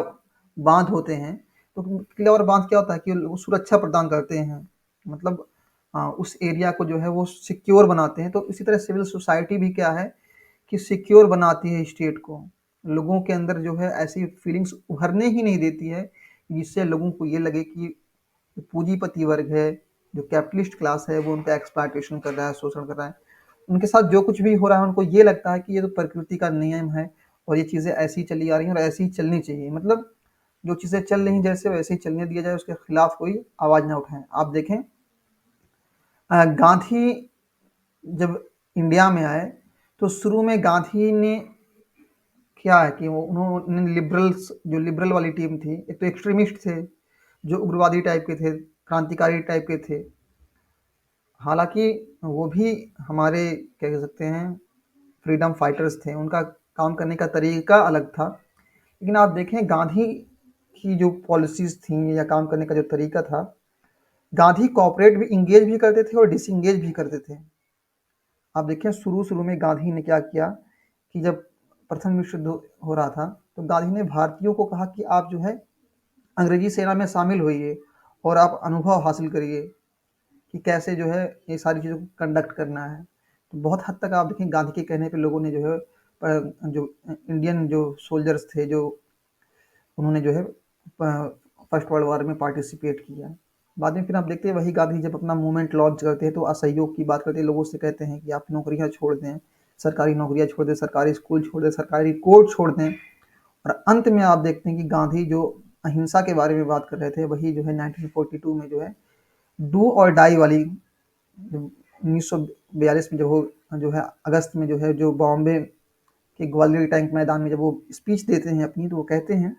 बांध होते हैं, तो किला और बांध क्या होता है कि वो सुरक्षा प्रदान करते हैं, मतलब उस एरिया को जो है वो सिक्योर बनाते हैं। तो इसी तरह सिविल सोसाइटी भी क्या है कि सिक्योर बनाती है स्टेट को, लोगों के अंदर जो है ऐसी फीलिंग्स उभरने ही नहीं देती है जिससे लोगों को ये लगे कि पूंजीपति वर्ग है, जो कैपिटलिस्ट क्लास है, वो उनका एक्सप्लॉयटेशन कर रहा है, शोषण कर रहा है। उनके साथ जो कुछ भी हो रहा है उनको ये लगता है कि ये तो प्रकृति का नियम है और ये चीज़ें ऐसी ही चली आ रही हैं और ऐसी ही चलनी चाहिए। मतलब जो चीज़ें चल रही हैं जैसे वैसे ही चलने दिया जाए, उसके खिलाफ कोई आवाज़ ना उठाएं। आप देखें गांधी जब इंडिया में आए तो शुरू में गांधी ने क्या है कि वो उन्होंने लिबरल वाली टीम थी, एक तो एक्सट्रीमिस्ट थे जो उग्रवादी टाइप के थे, क्रांतिकारी टाइप के थे। हालांकि वो भी हमारे क्या कह सकते हैं फ्रीडम फाइटर्स थे, उनका काम करने का तरीका अलग था। लेकिन आप देखें गांधी की जो पॉलिसीज थी या काम करने का जो तरीका था, गांधी कॉपरेट भी इंगेज भी करते थे और डिसंगेज भी करते थे। आप देखें शुरू शुरू में गांधी ने क्या किया कि जब प्रथम विश्व युद्ध हो रहा था तो गांधी ने भारतीयों को कहा कि आप जो है अंग्रेजी सेना में शामिल होइए और आप अनुभव हासिल करिए कि कैसे जो है ये सारी चीज़ों को कंडक्ट करना है। तो बहुत हद तक आप देखें गांधी के कहने पे लोगों ने जो है जो इंडियन जो सोल्जर्स थे, जो उन्होंने जो है फर्स्ट वर्ल्ड वॉर में पार्टिसिपेट किया। बाद में फिर आप देखते हैं वही गांधी जब अपना मूवमेंट लॉन्च करते हैं तो असहयोग की बात करते हैं, लोगों से कहते हैं कि आप नौकरियां छोड़ दें, सरकारी नौकरियां छोड़ दें, सरकारी स्कूल छोड़ दें, सरकारी कोर्ट छोड़ दें। और अंत में आप देखते हैं कि गांधी जो अहिंसा के बारे में बात कर रहे थे, वही जो है 1942 में जो है डू और डाई वाली, 1942 में जो है अगस्त में जो है जो बॉम्बे के ग्वालियर टैंक मैदान में जब वो स्पीच देते हैं अपनी, तो वो कहते हैं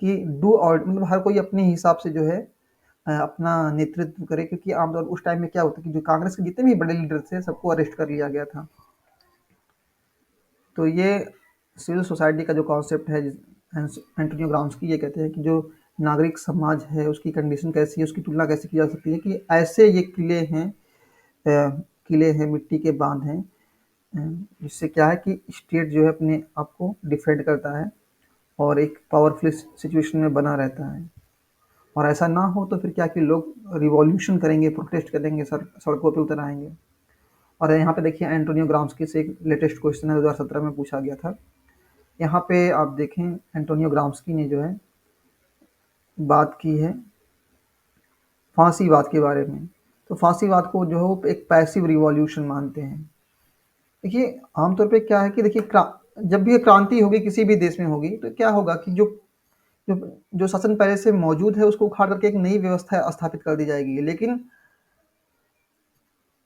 कि डू और मतलब हर कोई अपने हिसाब से जो है अपना नेतृत्व करे, क्योंकि आमतौर उस टाइम में क्या होता कि जो कांग्रेस के जितने भी बड़े लीडर थे सबको अरेस्ट कर लिया गया था। तो ये सिविल सोसाइटी का जो कॉन्सेप्ट है, एंटोनियो ग्राम्स्की ये कहते हैं कि जो नागरिक समाज है उसकी कंडीशन कैसी है, उसकी तुलना कैसे की जा सकती है कि ऐसे ये किले हैं, मिट्टी के बांध हैं, जिससे क्या है कि स्टेट जो है अपने आप को डिफेंड करता है और एक पावरफुल सिचुएशन में बना रहता है। और ऐसा ना हो तो फिर क्या कि लोग रिवॉल्यूशन करेंगे, प्रोटेस्ट करेंगे, सड़कों पे उतर आएंगे। और यहाँ पे देखिए एंटोनियो ग्राम्स्की से एक लेटेस्ट क्वेश्चन है 2017 में पूछा गया था। यहाँ पे आप देखें एंटोनियो ग्राम्स्की ने जो है बात की है फांसीवाद के बारे में। तो फांसीवाद को जो है वो एक पैसिव रिवॉल्यूशन मानते हैं। देखिए आमतौर पे क्या है कि देखिए जब भी क्रांति होगी किसी भी देश में होगी तो क्या होगा कि जो जो शासन पहले से मौजूद है उसको उखाड़ करके एक नई व्यवस्था स्थापित कर दी जाएगी। लेकिन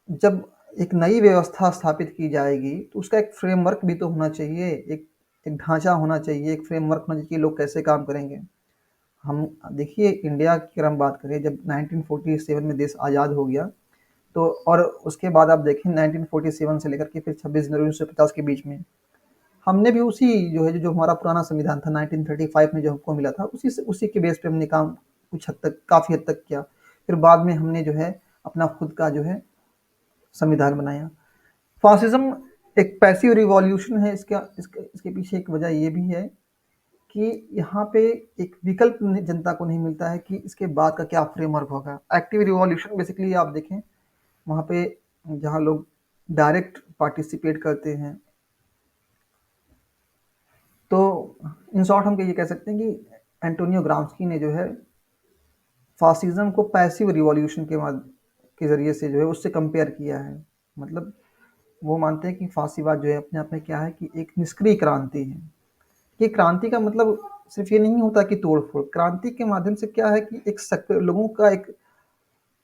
जब एक नई व्यवस्था स्थापित की जाएगी तो उसका एक फ्रेमवर्क भी तो होना चाहिए, एक ढांचा होना चाहिए, एक फ्रेमवर्क होना चाहिए कि लोग कैसे काम करेंगे। हम देखिए इंडिया की अगर हम बात करें, जब 1947 में देश आज़ाद हो गया तो और उसके बाद आप देखें 1947 से लेकर के फिर 26 जनवरी 1950 के बीच में हमने भी उसी जो हमारा पुराना संविधान था 1935 में जो हमको मिला था उसी के बेस पे हमने काम कुछ हद तक काफ़ी हद तक किया। फिर बाद में हमने जो है अपना खुद का जो है संविधान बनाया। फासिज्म एक पैसिव रिवॉल्यूशन है। इसके पीछे एक वजह ये भी है कि यहाँ पे एक विकल्प जनता को नहीं मिलता है कि इसके बाद का क्या फ्रेमवर्क होगा। एक्टिव रिवॉल्यूशन बेसिकली आप देखें वहाँ पे जहाँ लोग डायरेक्ट पार्टिसिपेट करते हैं। तो इन शॉर्ट हम ये कह सकते हैं कि एंटोनियो ग्राम्स्की ने जो है फासिज्म को पैसिव रिवॉल्यूशन के ज़रिए से जो है उससे कंपेयर किया है। मतलब वो मानते हैं कि फांसीवाद जो है अपने आप में क्या है कि एक निष्क्रिय क्रांति है। कि क्रांति का मतलब सिर्फ ये नहीं होता कि तोड़-फोड़, क्रांति के माध्यम से क्या है कि लोगों का एक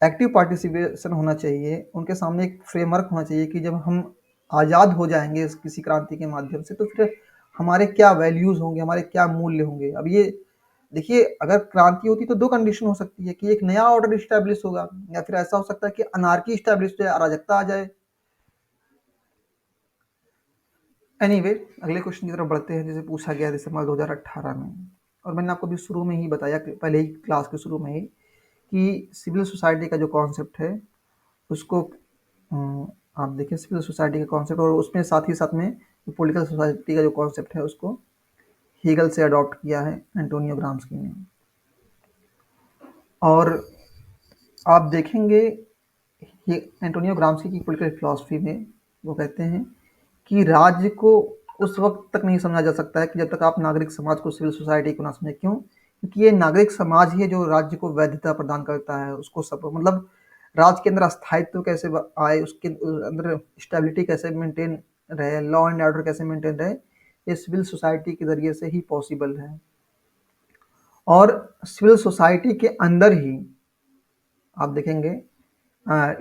एक्टिव पार्टिसिपेशन होना चाहिए, उनके सामने एक फ्रेमवर्क होना चाहिए कि जब हम आज़ाद हो जाएँगे किसी क्रांति के माध्यम से तो फिर हमारे क्या वैल्यूज़ होंगे, हमारे क्या मूल्य होंगे। अब ये देखिए अगर क्रांति होती तो 2 कंडीशन हो सकती है कि एक नया ऑर्डर इस्टैब्लिश होगा या फिर ऐसा हो सकता है कि अनार्की इस्टैब्लिश हो जाए, अराजकता आ जाए। एनीवे अगले क्वेश्चन की तरफ बढ़ते हैं जिसे पूछा गया दिसंबर 2018 में। और मैंने आपको अभी शुरू में ही बताया कि पहले ही क्लास के शुरू में ही कि सिविल सोसाइटी का जो कॉन्सेप्ट है उसको आप देखिए सिविल सोसाइटी का कॉन्सेप्ट और उसमें साथ ही साथ में पॉलिटिकल सोसाइटी का जो कॉन्सेप्ट है उसको हीगल से अडॉप्ट किया है एंटोनियो ग्राम्स्की ने। और आप देखेंगे ये एंटोनियो ग्राम्स्की की पॉलिटिकल फिलॉसफी में वो कहते हैं कि राज्य को उस वक्त तक नहीं समझा जा सकता है कि जब तक आप नागरिक समाज को सिविल सोसाइटी को ना समझें। क्यों? क्योंकि ये नागरिक समाज ही है जो राज्य को वैधता प्रदान करता है, उसको सब मतलब राज्य के अंदर स्थायित्व कैसे आए, उसके अंदर स्टेबिलिटी कैसे मेंटेन रहे, लॉ एंड ऑर्डर कैसे मेंटेन रहे, ये सिविल सोसाइटी के जरिए से ही पॉसिबल है। और सिविल सोसाइटी के अंदर ही आप देखेंगे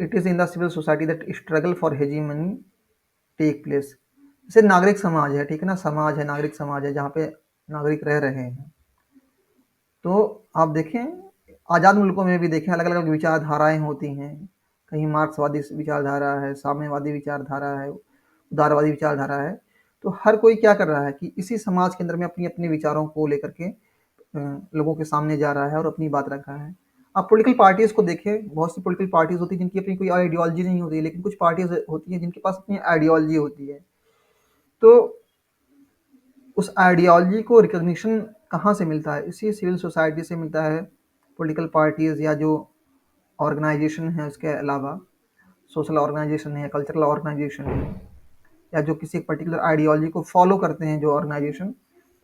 it is in the civil society that struggle for hegemony take place. जैसे नागरिक समाज है, ठीक है ना, समाज है, नागरिक समाज है जहाँ पे नागरिक रह रहे हैं। तो आप देखें आज़ाद मुल्कों में भी देखें अलग अलग विचारधाराएं होती हैं। कहीं मार्क्सवादी विचारधारा है, साम्यवादी विचारधारा है, उदारवादी विचारधारा है। तो हर कोई क्या कर रहा है कि इसी समाज के अंदर में अपनी अपने विचारों को लेकर के लोगों के सामने जा रहा है और अपनी बात रख रहा है। आप पॉलिटिकल पार्टीज़ को देखें, बहुत सी पॉलिटिकल पार्टीज़ होती हैं जिनकी अपनी कोई आइडियोलॉजी नहीं होती, लेकिन कुछ पार्टीज़ होती हैं जिनके पास अपनी आइडियोलॉजी होती है। तो उस आइडियोलॉजी को रिकॉग्निशन कहाँ से मिलता है? इसी सिविल सोसाइटी से मिलता है। पॉलिटिकल पार्टीज़ या जो ऑर्गेनाइजेशन है उसके अलावा सोशल ऑर्गेनाइजेशन है, कल्चरल ऑर्गेनाइजेशन है या जो किसी पर्टिकुलर आइडियोलॉजी को फॉलो करते हैं जो ऑर्गेनाइजेशन,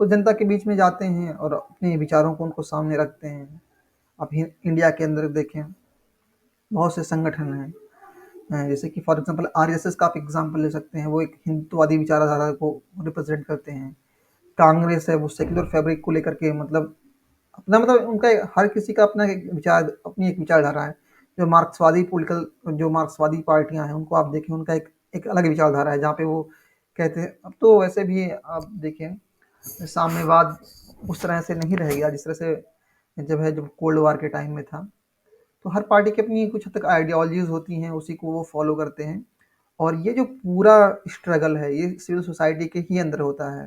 वो जनता के बीच में जाते हैं और अपने विचारों को उनको सामने रखते हैं। आप इंडिया के अंदर देखें बहुत से संगठन हैं, जैसे कि फॉर एग्जांपल आरएसएस का आप एग्जांपल ले सकते हैं। वो एक हिंदुत्ववादी विचारधारा को रिप्रेजेंट करते हैं। कांग्रेस है वो सेक्युलर फैब्रिक को लेकर के मतलब अपना मतलब उनका हर किसी का अपना एक विचार अपनी एक विचारधारा है। जो मार्क्सवादी पार्टियां हैं उनको आप देखें उनका एक अलग विचारधारा है जहाँ पे वो कहते हैं। अब तो वैसे भी आप देखें साम्यवाद उस तरह से नहीं रह गया जिस तरह से जब कोल्ड वार के टाइम में था। तो हर पार्टी की अपनी कुछ हद तक आइडियोलॉजीज होती हैं, उसी को वो फॉलो करते हैं। और ये जो पूरा स्ट्रगल है ये सिविल सोसाइटी के ही अंदर होता है।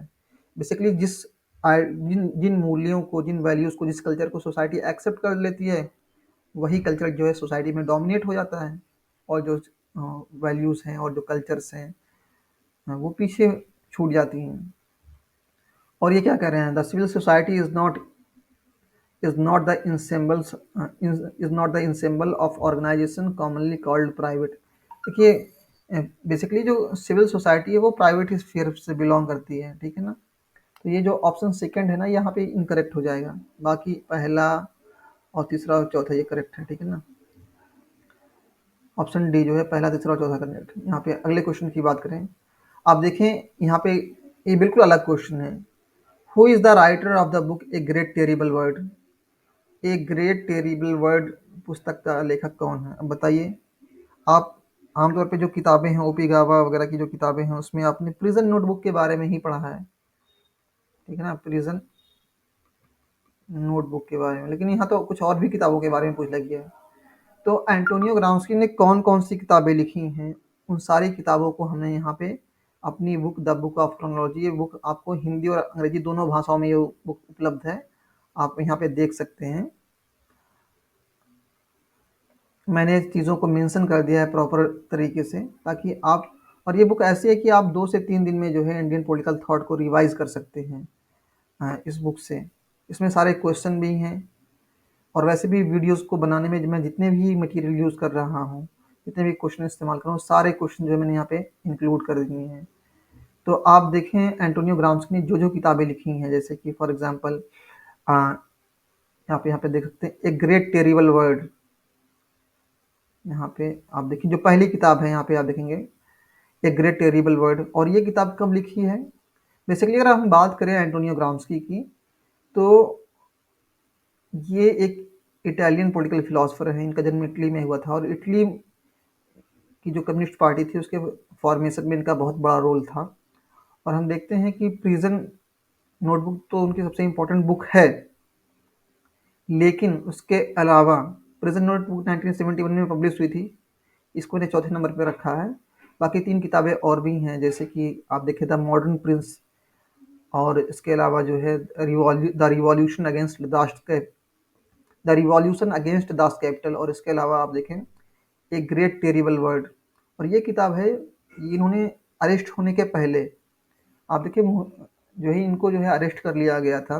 बेसिकली जिन जिन मूल्यों को, जिन वैल्यूज़ को, जिस कल्चर को सोसाइटी एक्सेप्ट कर लेती है, वही कल्चर जो है सोसाइटी में डोमिनेट हो जाता है, और जो वैल्यूज़ हैं और जो कल्चर्स हैं वो पीछे छूट जाती हैं। और ये क्या कह रहे हैं, the civil society is not the ensembles is not the ensemble of organization commonly called private। देखिए बेसिकली जो सिविल सोसाइटी है वो प्राइवेट स्फीयर से बिलोंग करती है, ठीक है ना। तो ये जो ऑप्शन सेकंड है ना, यहाँ पे इनकरेक्ट हो जाएगा। बाकी पहला और तीसरा और चौथा ये करेक्ट है, ठीक है ना। ऑप्शन डी जो है पहला, तीसरा और चौथा करेक्ट। यहाँ पे अगले क्वेश्चन की बात करें, आप देखें यहाँ पे ये बिल्कुल अलग क्वेश्चन है। Who is the writer of the book a great terrible word. A great terrible word पुस्तक का लेखक कौन है, अब बताइए। आप आमतौर पे जो किताबें हैं, ओपी गावा वगैरह की जो किताबें हैं, उसमें आपने प्रिजन नोटबुक के बारे में ही पढ़ा है, ठीक है ना, प्रिजन नोटबुक के बारे में। लेकिन यहाँ तो कुछ और भी किताबों के बारे में पूछ लिया है। तो एंटोनियो ग्राम्स्की ने कौन कौन सी किताबें लिखी हैं, उन सारी किताबों को हमने यहाँ पे अपनी book the book of technology, ये बुक आपको हिंदी और अंग्रेजी दोनों भाषाओं में ये बुक उपलब्ध है, आप यहाँ पे देख सकते हैं। मैंने चीज़ों को मेंशन कर दिया है प्रॉपर तरीके से, ताकि आप, और ये बुक ऐसी है कि आप 2 से 3 दिन में जो है इंडियन पॉलिटिकल थॉट को रिवाइज कर सकते हैं इस बुक से। इसमें सारे क्वेश्चन भी हैं, और वैसे भी वीडियोस को बनाने में मैं जितने भी मटेरियल यूज़ कर रहा हूँ, जितने भी क्वेश्चन इस्तेमाल कर रहा हूँ, सारे क्वेश्चन जो है मैंने यहाँ पे इंक्लूड कर दिए हैं। तो आप देखें एंटोनियो ग्राम्स्की ने जो जो किताबें लिखी हैं, जैसे कि फॉर एग्जांपल यहाँ पे देख सकते हैं ए ग्रेट टेरिबल वर्ड। यहाँ पे आप देखिए जो पहली किताब है, यहाँ पे आप देखेंगे ए ग्रेट टेरिबल वर्ड। और ये किताब कब लिखी है, बेसिकली अगर हम बात करें एंटोनियो ग्राम्स्की की, तो ये एक इटालियन पॉलिटिकल फिलोसोफर है। इनका जन्म इटली में हुआ था, और इटली की जो कम्युनिस्ट पार्टी थी उसके फॉर्मेशन में इनका बहुत बड़ा रोल था। और हम देखते हैं कि प्रिजन नोटबुक तो उनकी सबसे इम्पोर्टेंट बुक है, लेकिन उसके अलावा प्रिजन नोटबुक 1971 में पब्लिश हुई थी, इसको ने चौथे नंबर पर रखा है। बाकी 3 किताबें और भी हैं, जैसे कि आप देखें द मॉडर्न प्रिंस, और इसके अलावा जो है the revolution against Das Kapital, और इसके अलावा आप देखें ए ग्रेट टेरिबल वर्ड। और ये किताब है, इन्होंने अरेस्ट होने के पहले, आप देखिए जो है इनको जो है अरेस्ट कर लिया गया था,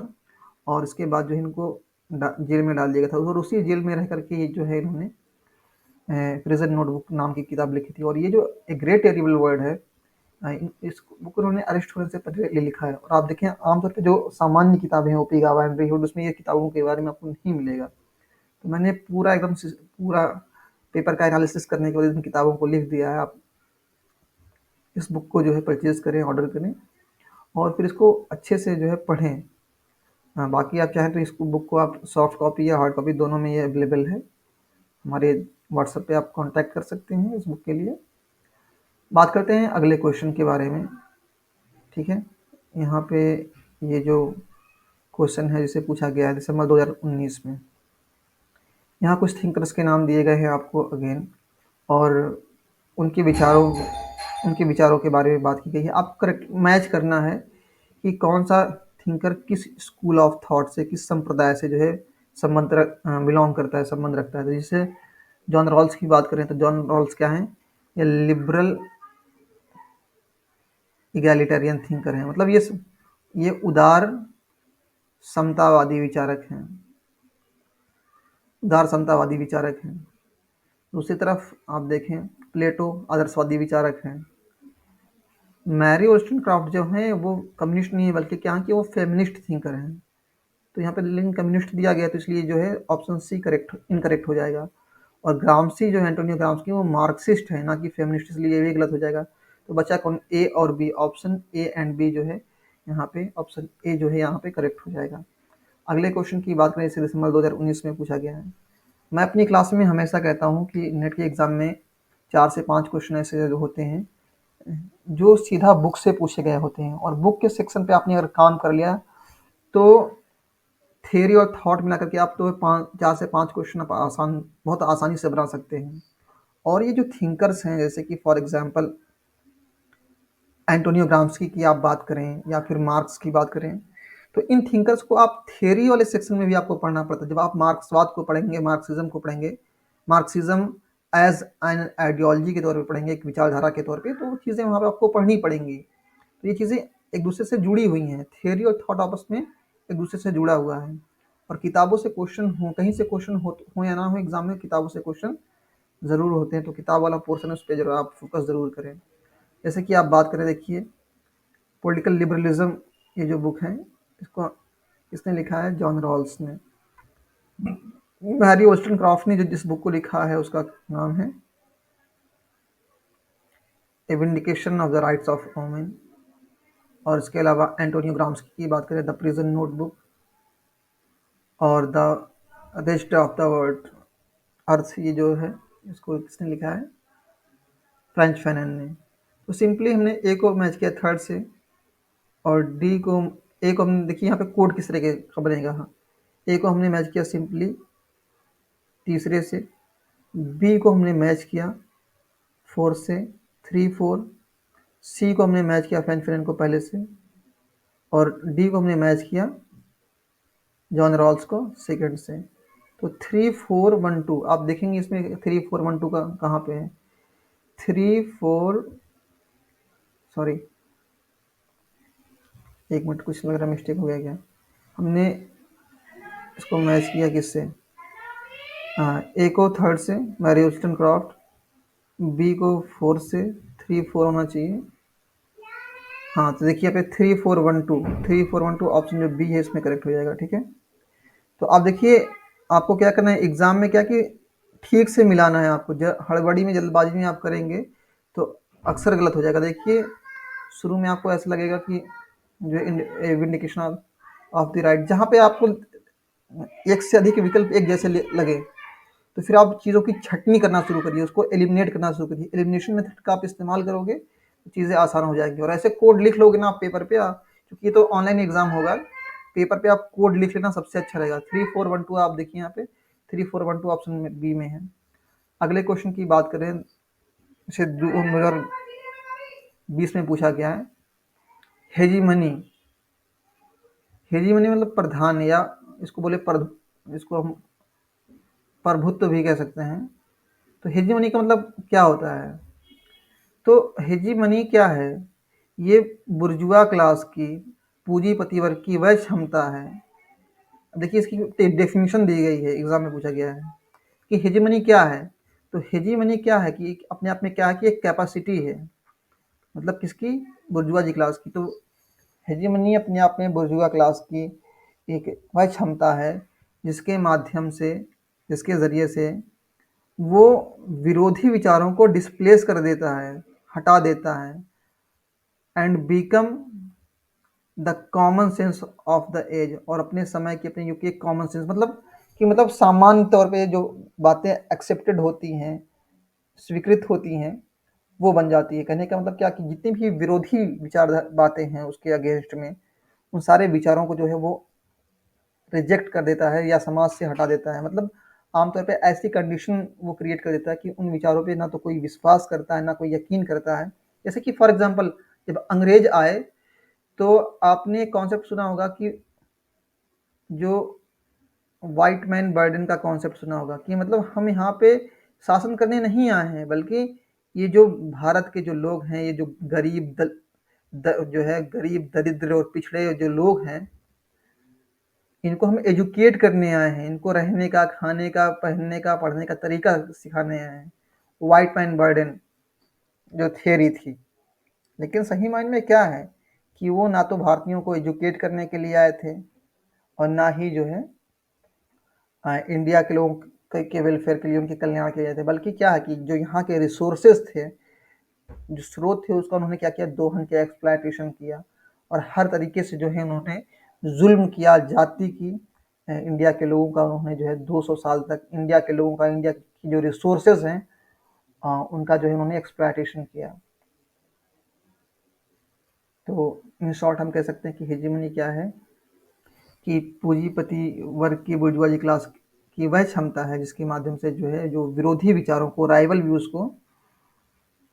और इसके बाद जो है इनको जेल में डाल दिया गया था, और उसी जेल में रह करके जो है इन्होंने प्रिजन नोटबुक नाम की किताब लिखी थी। और ये जो ए ग्रेट टेरिबल वर्ड है, इस बुक उन्होंने अरेस्ट होने से पहले लिखा है। और आप देखें आमतौर पे जो सामान्य किताबें हैं, ओपी गावा एंड हुड, उसमें ये किताबों के बारे में आपको नहीं मिलेगा। तो मैंने पूरा एकदम पूरा पेपर का एनालिसिस करने के बाद इन किताबों को लिख दिया है। आप इस बुक को जो है परचेज़ करें, ऑर्डर करें, और फिर इसको अच्छे से जो है पढ़ें। बाकी आप चाहें तो इस बुक को आप सॉफ्ट कॉपी या हार्ड कॉपी दोनों में ये अवेलेबल है। हमारे व्हाट्सएप पे आप कांटेक्ट कर सकते हैं इस बुक के लिए। बात करते हैं अगले क्वेश्चन के बारे में, ठीक है। यहाँ पे ये जो क्वेश्चन है जिसे पूछा गया है दिसंबर 2019 में, यहाँ कुछ थिंकर्स के नाम दिए गए हैं आपको अगेन, और उनके विचारों के बारे में बात की गई है। आपको करेक्ट मैच करना है कि कौन सा थिंकर किस स्कूल ऑफ थॉट से, किस संप्रदाय से जो है बिलोंग करता है, संबंध रखता है। तो जैसे जॉन रॉल्स की बात करें तो जॉन रॉल्स क्या हैं, ये लिबरल इगैलिटेरियन थिंकर हैं, मतलब ये उदार समतावादी विचारक हैं, उदार समतावादी विचारक हैं। दूसरी तरफ आप देखें प्लेटो आदर्शवादी विचारक हैं। मैरी wollstonecraft जो हैं वो कम्युनिस्ट नहीं है, बल्कि क्या कि वो फेमिनिस्ट थिंकर हैं। तो यहाँ पे लिंक कम्युनिस्ट दिया गया, तो इसलिए जो है ऑप्शन सी इनकरेक्ट हो जाएगा। और ग्राम्सी जो है एंटोनियो ग्राम्स्की, वो मार्क्सिस्ट है, ना कि फेमिनिस्ट, इसलिए ये भी गलत हो जाएगा। तो बचा कौन, ए और B, option A and B जो है यहाँ पे, ऑप्शन ए जो है यहाँ पे करेक्ट हो जाएगा। अगले क्वेश्चन की बात करें, इसे दिसंबर 2019 में पूछा गया है। मैं अपनी क्लास में हमेशा कहता हूँ कि नेट के एग्ज़ाम में 4 से 5 क्वेश्चन ऐसे जो होते हैं जो सीधा बुक से पूछे गए होते हैं, और बुक के सेक्शन पे आपने अगर काम कर लिया तो थियरी और थॉट मिला करके आप तो 4 से 5 क्वेश्चन आप बहुत आसानी से बना सकते हैं। और ये जो थिंकर्स हैं, जैसे कि फॉर एग्जांपल एंटोनियो ग्राम्स्की की आप बात करें या फिर मार्क्स की बात करें, तो इन थिंकर्स को आप थियरी वाले सेक्शन में भी आपको पढ़ना पड़ता है। जब आप मार्क्सवाद को पढ़ेंगे, मार्क्सिज्म को पढ़ेंगे, मार्क्सिज्म एज एन आइडियोलॉजी के तौर पे पढ़ेंगे, एक विचारधारा के तौर पे, तो वो चीज़ें वहाँ पे आपको पढ़नी पड़ेंगी। तो ये चीज़ें एक दूसरे से जुड़ी हुई हैं, थियरी और थॉट आपस में एक दूसरे से जुड़ा हुआ है। और किताबों से क्वेश्चन हो, कहीं से क्वेश्चन हो या ना हो, एग्जाम में किताबों से क्वेश्चन ज़रूर होते हैं। तो किताब वाला पोर्शन उस पर जरूर आप फोकस ज़रूर करें। जैसे कि आप बात करें, देखिए पॉलिटिकल लिबरलिज्म, ये जो बुक है, इसको इसने लिखा है जॉन रॉल्स ने। हैरी वोल्स्टनक्रॉफ्ट ने जो जिस बुक को लिखा है उसका नाम है a vindication of the rights of women. और इसके अलावा एंटोनियो ग्राम्स्की की बात करें, द प्रिजन नोटबुक और the rest of the world earth, ये जो है इसको किसने लिखा है, फ्रेंच फैनन ने। तो सिंपली हमने ए को मैच किया थर्ड से, और डी को, ए को हमने, देखिए यहाँ पे कोड किस तरह का बनेगा। हाँ, ए को हमने मैच किया सिंपली तीसरे से, बी को हमने मैच किया 4 से, 3 4, सी को हमने मैच किया फ्रेंच फैनन को पहले से, और डी को हमने मैच किया जॉन रॉल्स को सेकंड से। तो 3 4 1 2, आप देखेंगे इसमें 3 4 1 2 का कहाँ पे है, 3 4, सॉरी एक मिनट, कुछ लग रहा मिस्टेक हो गया क्या। हमने इसको मैच किया किससे, हाँ, ए को थर्ड से मैरी वोल्स्टनक्रॉफ्ट, बी को 4 से, 3 4 होना चाहिए। हाँ, तो देखिए यहाँ पे 3 4 1 2, 3 4 1 2 ऑप्शन जो बी है इसमें करेक्ट हो जाएगा। ठीक है, तो आप देखिए आपको क्या करना है एग्जाम में, क्या कि ठीक से मिलाना है आपको। हड़बड़ी में, जल्दबाजी में आप करेंगे तो अक्सर गलत हो जाएगा। देखिए शुरू में आपको ऐसा लगेगा कि जो विंडिकेशन ऑफ द राइट, जहाँ पे आपको एक से अधिक विकल्प एक जैसे लगे, तो फिर आप चीज़ों की छटनी करना शुरू करिए, उसको एलिमिनेट करना शुरू करिए। एलिमिनेशन मेथड का आप इस्तेमाल करोगे तो चीज़ें आसान हो जाएंगी। और ऐसे कोड लिख लोगे ना आप पेपर पे, क्योंकि ये तो ऑनलाइन एग्जाम होगा, पेपर पे आप कोड लिख लेना सबसे अच्छा रहेगा। 3 4 1 2 आप देखिए यहाँ पे 3 4 1 2 ऑप्शन बी में है। अगले क्वेश्चन की बात करें, इसे 2020 में पूछा गया है, हेजीमनी। हेजीमनी मतलब प्रधान, या इसको बोले इसको हम प्रभुत्व भी कह सकते हैं। तो हेजीमनी का मतलब क्या होता है, तो हेजीमनी क्या है, ये बुर्जुआ क्लास की, पूंजीपति वर्ग की वह क्षमता है। देखिए इसकी डेफिनेशन दी गई है, एग्जाम में पूछा गया है कि हेजीमनी क्या है। तो हेजीमनी क्या है कि अपने आप में क्या है कि एक कैपेसिटी है, मतलब किसकी, बुर्जुआ क्लास की। तो हेजीमनी अपने आप में बुर्जुआ क्लास की एक वह क्षमता है जिसके माध्यम से, जिसके ज़रिए से वो विरोधी विचारों को डिस्प्लेस कर देता है, हटा देता है, and become the common sense of the age, और अपने समय की, अपने युग की कॉमन सेंस, मतलब कि मतलब सामान्य तौर पे जो बातें एक्सेप्टेड होती हैं, स्वीकृत होती हैं, वो बन जाती है। कहने का मतलब क्या कि जितनी भी विरोधी विचार बातें हैं उसके अगेंस्ट में, उन सारे विचारों को जो है वो रिजेक्ट कर देता है या समाज से हटा देता है। मतलब आमतौर पे ऐसी कंडीशन वो क्रिएट कर देता है कि उन विचारों पे ना तो कोई विश्वास करता है, ना कोई यकीन करता है। जैसे कि फॉर एग्जांपल जब अंग्रेज आए, तो आपने एक कॉन्सेप्ट सुना होगा कि जो वाइट मैन बर्डन का कॉन्सेप्ट सुना होगा, कि मतलब हम यहाँ पे शासन करने नहीं आए हैं, बल्कि ये जो भारत के जो लोग हैं, ये जो गरीब जो है गरीब, दरिद्र और पिछड़े जो लोग हैं, इनको हम एजुकेट करने आए हैं, इनको रहने का, खाने का, पहनने का, पढ़ने का तरीका सिखाने आए हैं। वाइट मैन बर्डन जो थियरी थी, लेकिन सही मायने में क्या है कि वो ना तो भारतीयों को एजुकेट करने के लिए आए थे, और ना ही जो है इंडिया के लोगों के वेलफेयर के लिए, उनके कल्याण के लिए आए थे। बल्कि क्या है कि जो यहाँ के रिसोर्सेज थे, जो स्रोत थे, उसका उन्होंने क्या किया, दोहन किया, एक्सप्लॉयटेशन किया, और हर तरीके से जो है उन्होंने जुल्म किया जाति की। इंडिया के लोगों का उन्होंने जो है 200 साल तक इंडिया के लोगों का, इंडिया की जो रिसोर्सेज हैं उनका जो है उन्होंने एक्सप्लॉयटेशन किया। तो इन शॉर्ट हम कह सकते हैं कि हेजीमनी क्या है कि पूंजीपति वर्ग की बुर्जुआजी क्लास की वह क्षमता है जिसके माध्यम से जो है जो विरोधी विचारों को, राइवल व्यूज को,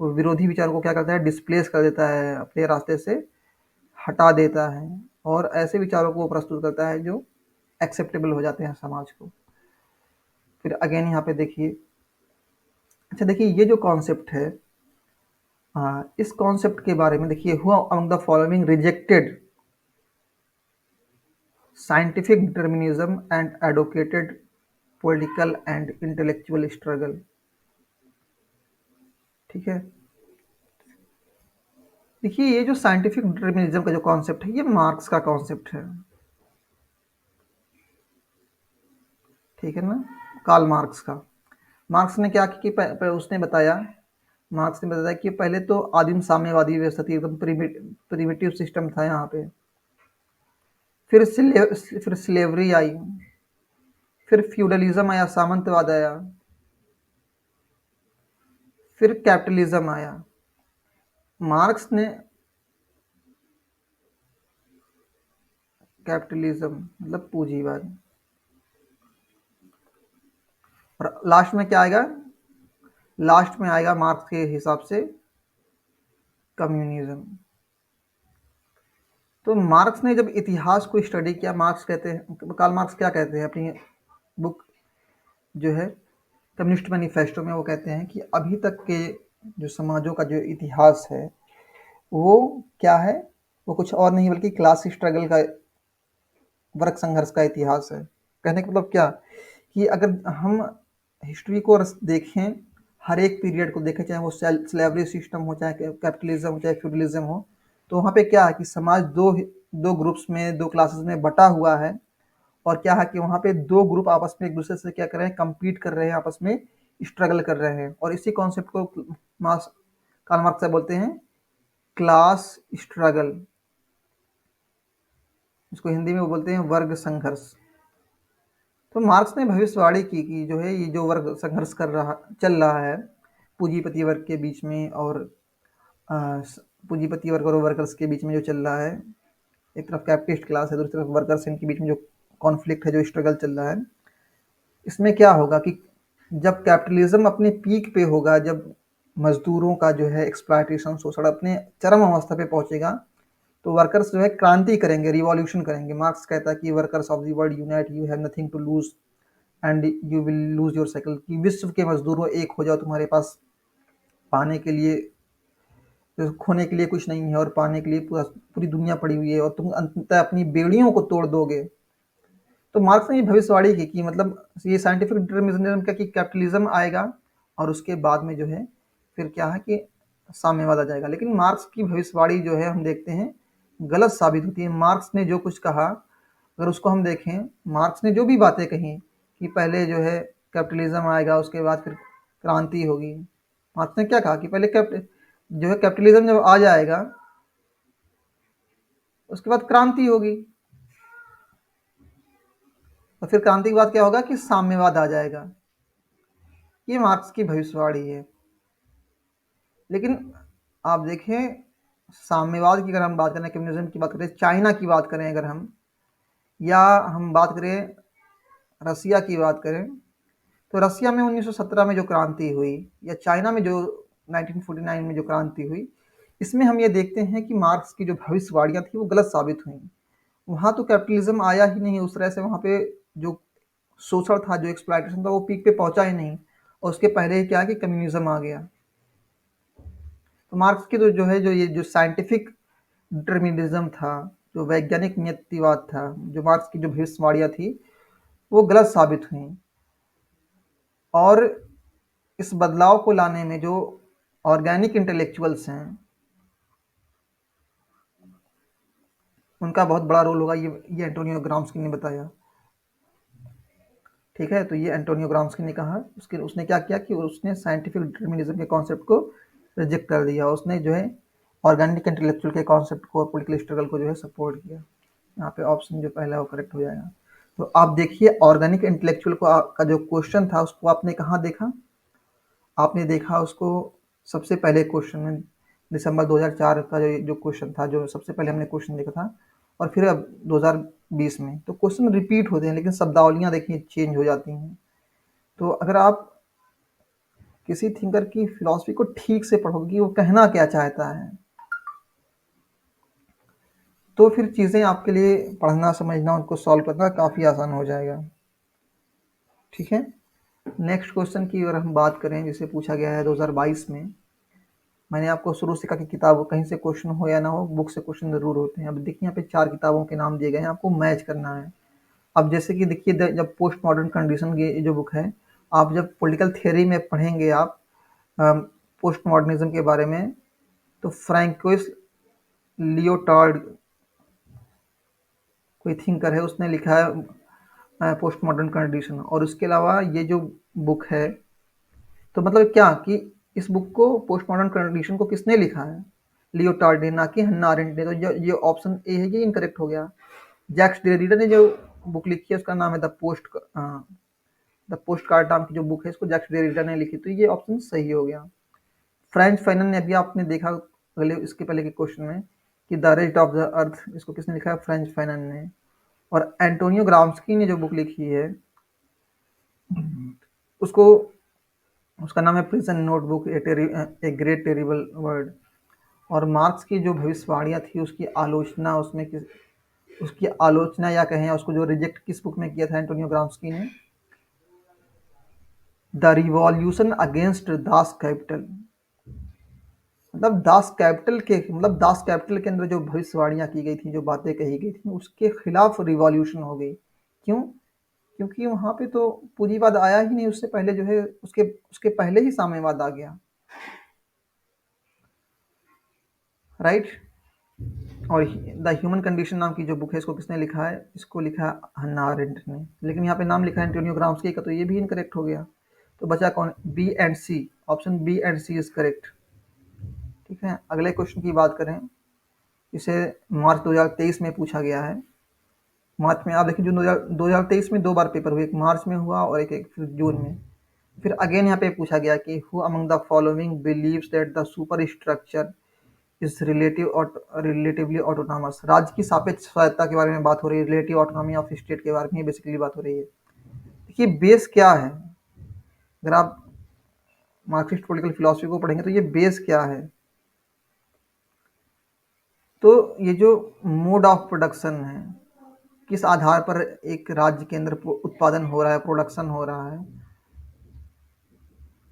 वो विरोधी विचारों को क्या करता है, डिस्प्लेस कर देता है, अपने रास्ते से हटा देता है और ऐसे विचारों को प्रस्तुत करता है जो एक्सेप्टेबल हो जाते हैं समाज को। फिर अगेन यहाँ पे देखिए, अच्छा देखिए ये जो कॉन्सेप्ट है, इस कॉन्सेप्ट के बारे में देखिए, who among the following rejected scientific determinism and advocated political and intellectual struggle. ठीक है, देखिए ये जो साइंटिफिक डिटर्मिनिज्म का जो कॉन्सेप्ट है, ये मार्क्स का कॉन्सेप्ट है। ठीक है ना, कार्ल मार्क्स का। मार्क्स ने क्या कि उसने बताया, मार्क्स ने बताया कि पहले तो आदिम साम्यवादी व्यवस्था थी, एकदम प्रिमिटिव सिस्टम था यहाँ पे। फिर स्लेवरी आई, फिर फ्यूडलिज्म आया, सामंतवाद आया, फिर कैपिटलिज्म आया। मार्क्स ने कैपिटलिज्म मतलब पूंजीवाद, और लास्ट में क्या आएगा, लास्ट में आएगा मार्क्स के हिसाब से कम्युनिज्म। तो मार्क्स ने जब इतिहास को स्टडी किया, मार्क्स कहते हैं, कार्ल मार्क्स क्या कहते हैं अपनी बुक जो है कम्युनिस्ट मैनिफेस्टो में, वो कहते हैं कि अभी तक के जो समाजों का जो इतिहास है वो क्या है, वो कुछ और नहीं बल्कि क्लास स्ट्रगल का, वर्ग संघर्ष का इतिहास है। कहने का मतलब क्या, कि अगर हम हिस्ट्री को देखें, हर एक पीरियड को देखें, चाहे वो स्लेवरी सिस्टम हो, चाहे कैपिटलिज्म हो, चाहे फ्यूडलिज्म हो, तो वहाँ पे क्या है कि समाज दो दो ग्रुप्स में, दो क्लासेस में बटा हुआ है। और क्या है कि वहाँ पे दो ग्रुप आपस में एक दूसरे से क्या कर रहे हैं, कम्पीट कर रहे हैं, आपस में स्ट्रगल कर रहे हैं। और इसी कॉन्सेप्ट को कार्ल मार्क्स बोलते हैं क्लास स्ट्रगल, इसको हिंदी में वो बोलते हैं वर्ग संघर्ष। तो मार्क्स ने भविष्यवाणी की कि जो है ये जो वर्ग संघर्ष चल रहा है पूंजीपति वर्ग के बीच में, और पूंजीपति वर्ग और वर्कर्स के बीच में जो चल रहा है, एक तरफ कैपिटलिस्ट क्लास है, दूसरी तरफ वर्कर्स, इनके बीच में जो कॉन्फ्लिक्ट है, जो स्ट्रगल चल रहा है, इसमें क्या होगा कि जब कैपिटलिज्म अपने पीक पे होगा, जब मजदूरों का जो है एक्सप्लॉयटेशन, शोषण अपने चरम अवस्था पे पहुंचेगा, तो वर्कर्स जो है क्रांति करेंगे, रिवॉल्यूशन करेंगे। मार्क्स कहता है कि workers of the world unite, you have nothing to lose and you will lose your cycle, कि विश्व के मजदूरों एक हो जाओ, तुम्हारे पास पाने के लिए, खोने के लिए कुछ नहीं है और पाने के लिए पूरी दुनिया पड़ी हुई है, और तुम अंततः अपनी बेड़ियों को तोड़ दोगे। तो मार्क्स ने ये भविष्यवाणी की कि मतलब ये साइंटिफिक डिटर्मिनिज्म का कि कैपिटलिज्म आएगा और उसके बाद में जो है फिर क्या है कि साम्यवाद आ जाएगा। लेकिन मार्क्स की भविष्यवाणी जो है हम देखते हैं गलत साबित होती है। मार्क्स ने जो कुछ कहा, अगर उसको हम देखें, मार्क्स ने जो भी बातें कही कि पहले जो है कैपिटलिज्म आएगा, उसके बाद फिर क्रांति होगी, मार्क्स ने क्या कहा कि पहले जो है कैपिटलिज्म जब आ जाएगा उसके बाद क्रांति होगी, और फिर क्रांति के बाद क्या होगा कि साम्यवाद आ जाएगा। ये मार्क्स की भविष्यवाणी है। लेकिन आप देखें, साम्यवाद की अगर हम बात करें, कम्युनिज्म की बात करें, चाइना की बात करें अगर हम, या हम बात करें रसिया की बात करें, तो रसिया में 1917 में जो क्रांति हुई, या चाइना में जो 1949 में जो क्रांति हुई, इसमें हम ये देखते हैं कि मार्क्स की जो भविष्यवाणियाँ थी वो गलत साबित हुई। वहाँ तो कैपिटलिज्म आया ही नहीं उस तरह से, वहाँ पे जो शोषण था, जो एक्सप्लॉयटेशन था, वो पीक पे पहुंचा ही नहीं, और उसके पहले ही क्या कि कम्युनिज्म आ गया। तो मार्क्स की तो जो है, जो ये जो साइंटिफिक डिटर्मिनिज्म था, जो वैज्ञानिक नियतिवाद था, जो मार्क्स की जो भविष्यवाणियाँ थी, वो गलत साबित हुई। और इस बदलाव को लाने में जो ऑर्गेनिक इंटेलेक्चुअल्स हैं, उनका बहुत बड़ा रोल होगा। ये एंटोनियो ग्राम्स्की ने बताया। ठीक है, तो ये एंटोनियो ग्राम्स्की ने कहा, उसने क्या किया कि उसने साइंटिफिक डिटर्मिनिज्म के कॉन्सेप्ट को रिजेक्ट कर दिया। उसने जो है ऑर्गेनिक इंटेलेक्चुअल के कॉन्सेप्ट को और पॉलिटिकल स्ट्रगल को जो है सपोर्ट किया। यहाँ पे ऑप्शन जो पहला है वो करेक्ट हो जाएगा। तो आप देखिए, ऑर्गेनिक इंटेलेक्चुअल को का जो क्वेश्चन था उसको आपने कहाँ देखा, आपने देखा उसको सबसे पहले क्वेश्चन में, दिसंबर 2004 का जो क्वेश्चन था, जो सबसे पहले हमने क्वेश्चन देखा था, और फिर अब 2020 में। तो क्वेश्चन रिपीट होते हैं लेकिन शब्दावलियाँ देखिए चेंज हो जाती हैं। तो अगर आप किसी थिंकर की फिलॉसफी को ठीक से पढ़ोगे कि वो कहना क्या चाहता है, तो फिर चीज़ें आपके लिए पढ़ना, समझना, उनको सॉल्व करना काफ़ी आसान हो जाएगा। ठीक है, नेक्स्ट क्वेश्चन की अगर हम बात करें, जिसे पूछा गया है 2022 में, मैंने आपको शुरू से कहा कि किताब कहीं से क्वेश्चन हो या ना हो, बुक से क्वेश्चन जरूर होते हैं। अब देखिए यहाँ पे 4 किताबों के नाम दिए गए हैं, आपको मैच करना है। अब जैसे कि देखिए जब पोस्ट मॉडर्न कंडीशन की जो बुक है, आप जब पॉलिटिकल थियोरी में पढ़ेंगे आप पोस्ट मॉडर्निज्म के बारे में, तो फ्रैंकोइस लियोटार्ड कोई थिंकर है, उसने लिखा है पोस्ट मॉडर्न कंडीशन। और उसके अलावा ये जो बुक है, तो मतलब क्या कि इस बुक को, पोस्ट मॉडर्न कंडीशन को किसने लिखा है? लियोटार्ड ने, ना कि हन्ना अरेंट ने। तो ये ऑप्शन ए है, ये इनकरेक्ट हो गया। जैक्स डेरिडा ने जो बुक लिखी है उसका नाम है द पोस्ट कार्ड नाम की जो बुक है, इसको जैक्स डेरिडा ने लिखी, तो ये ऑप्शन सही हो गया। फ्रेंच फैनन ने, अभी आपने देखा अगले इसके पहले के क्वेश्चन में कि the rest of the earth, इसको किसने लिखा है? फ्रेंच फैनन ने। और एंटोनियो ग्राम्स्की ने जो बुक लिखी है उसको, उसका नाम है prison notebook, a great terrible word. और मार्क्स की जो भविष्यवाणियाँ थी उसकी आलोचना, उसकी आलोचना या कहें उसको जो रिजेक्ट किस बुक में किया था एंटोनियो ग्राम्स्की ने? The revolution against Das Kapital. मतलब दास कैपिटल के अंदर जो भविष्यवाणियां की गई थी, जो बातें कही गई थी, उसके खिलाफ रिवॉल्यूशन हो गई। क्यों? क्योंकि वहां पे तो पूंजीवाद आया ही नहीं, उससे पहले जो है उसके उसके पहले ही साम्यवाद आ गया, राइट। और द ह्यूमन कंडीशन नाम की जो बुक है, इसको किसने लिखा है? इसको लिखा है हन्ना अरेंट ने। लेकिन यहाँ पे नाम लिखा है एंटोनियो ग्राम्स्की का, तो ये भी इनकरेक्ट हो गया। तो बचा कौन? B and C. Option B and C is correct. ठीक है, अगले क्वेश्चन की बात करें, इसे मार्च 2023 में पूछा गया है। मार्च में आप देखिए, जून 2023 में 2 बार पेपर हुए, एक मार्च में हुआ और एक फिर जून में। फिर अगेन यहाँ पे पूछा गया कि who among the following believes that the super structure is relatively autonomous. राज्य की सापेक्ष स्वायत्ता के बारे में बात हो रही है, रिलेटिव ऑटोनॉमी ऑफ स्टेट के बारे में बेसिकली बात हो रही है। देखिए बेस क्या है, अगर आप मार्क्सिस्ट पॉलिटिकल फिलॉसफी को पढ़ेंगे तो ये बेस क्या है? तो ये जो मोड ऑफ प्रोडक्शन है, किस आधार पर एक राज्य के अंदर उत्पादन हो रहा है, प्रोडक्शन हो रहा है,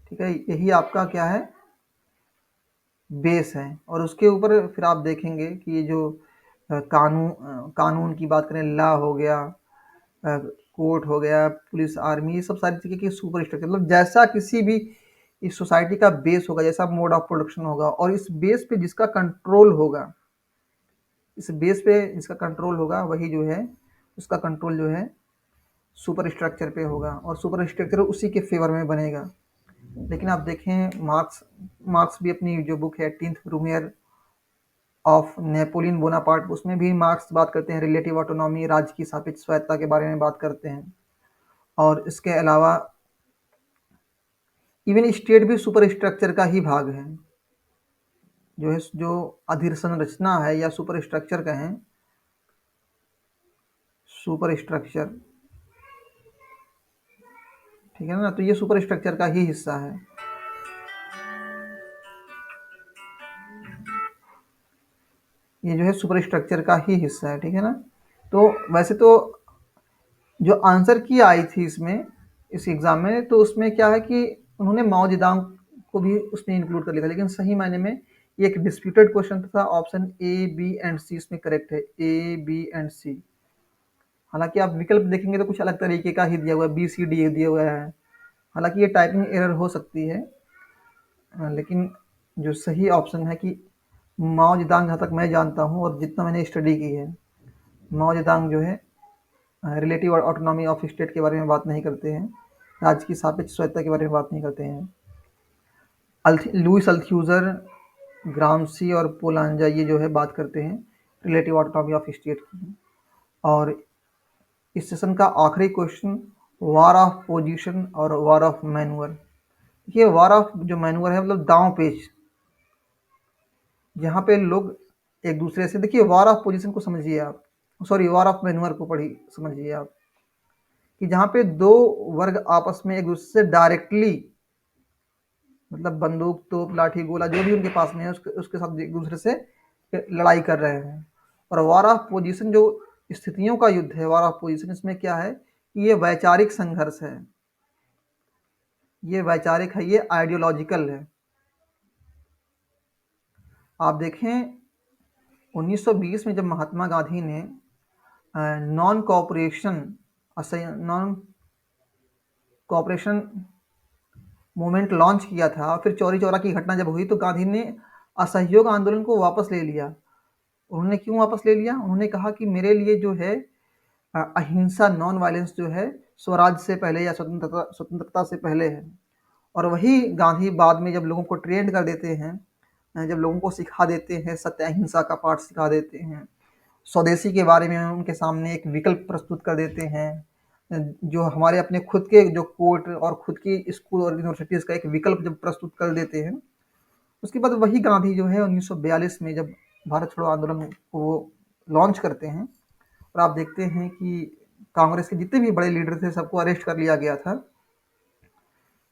ठीक है, यही आपका क्या है? बेस है। और उसके ऊपर फिर आप देखेंगे कि ये जो कानून की बात करें, लॉ हो गया, कोर्ट हो गया, पुलिस, आर्मी, ये सब सारी चीज़ें की सुपर स्ट्रक्चर, मतलब जैसा किसी भी इस सोसाइटी का बेस होगा, जैसा मोड ऑफ प्रोडक्शन होगा, और इस बेस पे जिसका कंट्रोल होगा, इस बेस पे जिसका कंट्रोल होगा, वही जो है उसका कंट्रोल जो है सुपर स्ट्रक्चर पे होगा, और सुपर स्ट्रक्चर उसी के फेवर में बनेगा। लेकिन आप देखें मार्क्स भी अपनी जो बुक है 18th रूमियर ऑफ नेपोलियन बोनापार्ट, उसमें भी मार्क्स बात करते हैं रिलेटिव ऑटोनॉमी, राज्य की सापेक्ष स्वायत्ता के बारे में बात करते हैं। और इसके अलावा इवन स्टेट भी सुपर स्ट्रक्चर का ही भाग है, जो अधिसंरचना है या सुपर स्ट्रक्चर कहें, सुपर स्ट्रक्चर, ठीक है ना, तो ये सुपर स्ट्रक्चर का ही हिस्सा है। ये जो है सुपर स्ट्रक्चर का ही हिस्सा है, ठीक है ना। तो वैसे तो जो आंसर की आई थी इसमें, इस एग्जाम में, तो उसमें क्या है कि उन्होंने माओ जेदांग को भी उसमें इंक्लूड कर लिया था, लेकिन सही मायने में ये एक डिस्प्यूटेड क्वेश्चन था। ऑप्शन ए, बी एंड सी इसमें करेक्ट है, ए, बी एंड सी। हालांकि आप विकल्प देखेंगे तो कुछ अलग तरीके का ही दिया हुआ है, बी सी डी दिया हुआ है। हालांकि ये टाइपिंग एरर हो सकती है, लेकिन जो सही ऑप्शन है कि माओ जेदांग, जहाँ तक मैं जानता हूँ और जितना मैंने स्टडी की है, माओ जेदांग जो है रिलेटिव ऑटोनॉमी ऑफ स्टेट के बारे में बात नहीं करते हैं, राज्य की सापेक्ष स्वायत्ता के बारे में बात नहीं करते हैं। लुईस अल्थ्यूजर, ग्राम्सी और पोलांजा ये जो है बात करते हैं रिलेटिव ऑटोनॉमी ऑफ स्टेट की। और इस सेशन का आखिरी क्वेश्चन, वार ऑफ पोजीशन और वार ऑफ मैनूवर। ये वार ऑफ जो मैनूवर है, मतलब दांव पेच, जहाँ पे लोग एक दूसरे से, देखिए वार ऑफ पोजीशन को समझिए आप, सॉरी, वॉर ऑफ मैन्युअर को पढ़ी समझिए आप, कि जहाँ पे दो वर्ग आपस में एक दूसरे से डायरेक्टली, मतलब बंदूक, तोप, लाठी, गोला जो भी उनके पास में है उसके साथ एक दूसरे से लड़ाई कर रहे हैं। और वॉर ऑफ पोजीशन जो स्थितियों का युद्ध है, वॉर ऑफ पोजीशन, इसमें क्या है कि ये वैचारिक संघर्ष है, ये वैचारिक है, ये आइडियोलॉजिकल है। आप देखें 1920 में जब महात्मा गांधी ने non cooperation non cooperation movement launch किया था, फिर चौरी चौरा की घटना जब हुई तो गांधी ने असहयोग आंदोलन को वापस ले लिया। उन्होंने क्यों वापस ले लिया? उन्होंने कहा कि मेरे लिए जो है अहिंसा, नॉन वायलेंस जो है स्वराज से पहले या स्वतंत्रता से पहले है। और वही गांधी बाद में जब लोगों को ट्रेंड कर देते हैं, जब लोगों को सिखा देते हैं, सत्य अहिंसा का पाठ सिखा देते हैं, स्वदेशी के बारे में उनके सामने एक विकल्प प्रस्तुत कर देते हैं, जो हमारे अपने खुद के जो कोर्ट और खुद की स्कूल और यूनिवर्सिटीज़ का एक विकल्प जब प्रस्तुत कर देते हैं, उसके बाद वही गांधी जो है 1942 में जब भारत छोड़ो आंदोलन को वो लॉन्च करते हैं, और आप देखते हैं कि कांग्रेस के जितने भी बड़े लीडर थे सबको अरेस्ट कर लिया गया था।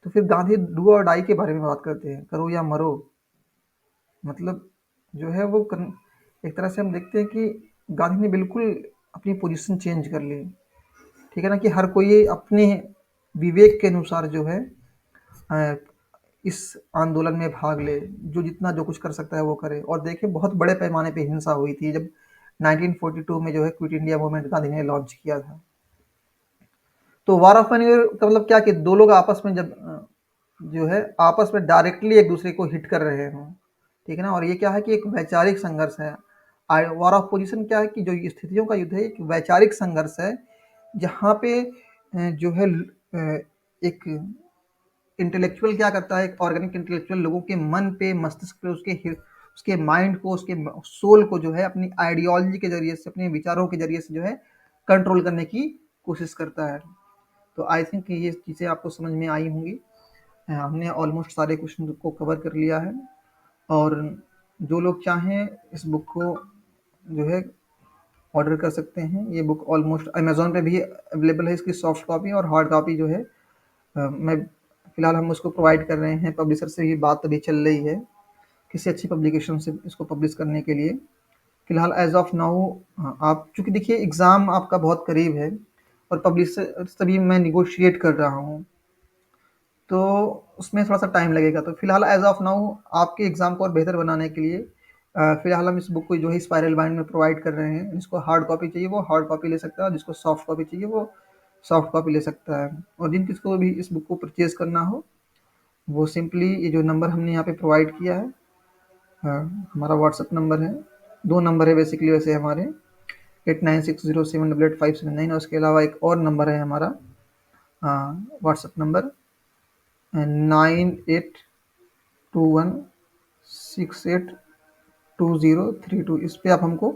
तो फिर गांधी डू और डाई के बारे में बात करते हैं, करो या मरो। मतलब जो है वो एक तरह से हम देखते हैं कि गांधी ने बिल्कुल अपनी पोजीशन चेंज कर ली, ठीक है ना, कि हर कोई अपने विवेक के अनुसार जो है इस आंदोलन में भाग ले, जो जितना जो कुछ कर सकता है वो करे। और देखिए बहुत बड़े पैमाने पे हिंसा हुई थी जब 1942 में जो है क्विट इंडिया मूवमेंट गांधी ने लॉन्च किया था। तो वार ऑफ मैन्युअर का मतलब क्या कि दो लोग आपस में जब जो है आपस में डायरेक्टली एक दूसरे को हिट कर रहे हों, ठीक है ना। और ये क्या है कि एक वैचारिक संघर्ष है। वार ऑफ पोजीशन क्या है कि जो स्थितियों का युद्ध है एक वैचारिक संघर्ष है, जहाँ पे जो है एक इंटेलेक्चुअल क्या करता है, एक ऑर्गेनिक इंटेलेक्चुअल लोगों के मन पे, मस्तिष्क पे, उसके माइंड को, उसके सोल को जो है अपनी आइडियोलॉजी के जरिए से, अपने विचारों के जरिए से जो है कंट्रोल करने की कोशिश करता है। तो आई थिंक ये चीज़ें आपको समझ में आई होंगी। हमने ऑलमोस्ट सारे क्वेश्चन को कवर कर लिया है, और जो लोग चाहें इस बुक को जो है ऑर्डर कर सकते हैं। ये बुक ऑलमोस्ट अमेज़ॉन पे भी अवेलेबल है, इसकी सॉफ्ट कॉपी और हार्ड कॉपी जो है मैं फ़िलहाल हम उसको प्रोवाइड कर रहे हैं। पब्लिशर से भी बात अभी चल रही है किसी अच्छी पब्लिकेशन से इसको पब्लिश करने के लिए। फ़िलहाल एज़ ऑफ नाउ आप चूँकि देखिए एग्ज़ाम आपका बहुत करीब है और पब्लिशर से भी मैं नेगोशिएट कर रहा हूँ, तो उसमें थोड़ा-सा टाइम लगेगा। तो फ़िलहाल एज़ ऑफ नाउ आपके एग्ज़ाम को और बेहतर बनाने के लिए फ़िलहाल हम इस बुक को जो है स्पाइरल बाइंड में प्रोवाइड कर रहे हैं। जिसको हार्ड कॉपी चाहिए वो हार्ड कॉपी ले सकता है, और जिसको सॉफ्ट कॉपी चाहिए वो सॉफ्ट कॉपी ले सकता है। और जिन किसी को भी इस बुक को परचेज़ करना हो, वो सिंपली ये जो नंबर हमने यहाँ पे प्रोवाइड किया है, हमारा व्हाट्सएप नंबर है, 2 नंबर है बेसिकली वैसे हमारे, 8960788579, और उसके अलावा एक और नंबर है हमारा व्हाट्सएप नंबर 9821682032। इस पे आप हमको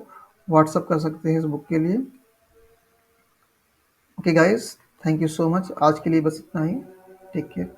व्हाट्सएप कर सकते हैं इस बुक के लिए। Okay guys, thank you so much. आज के लिए बस इतना ही। Take care.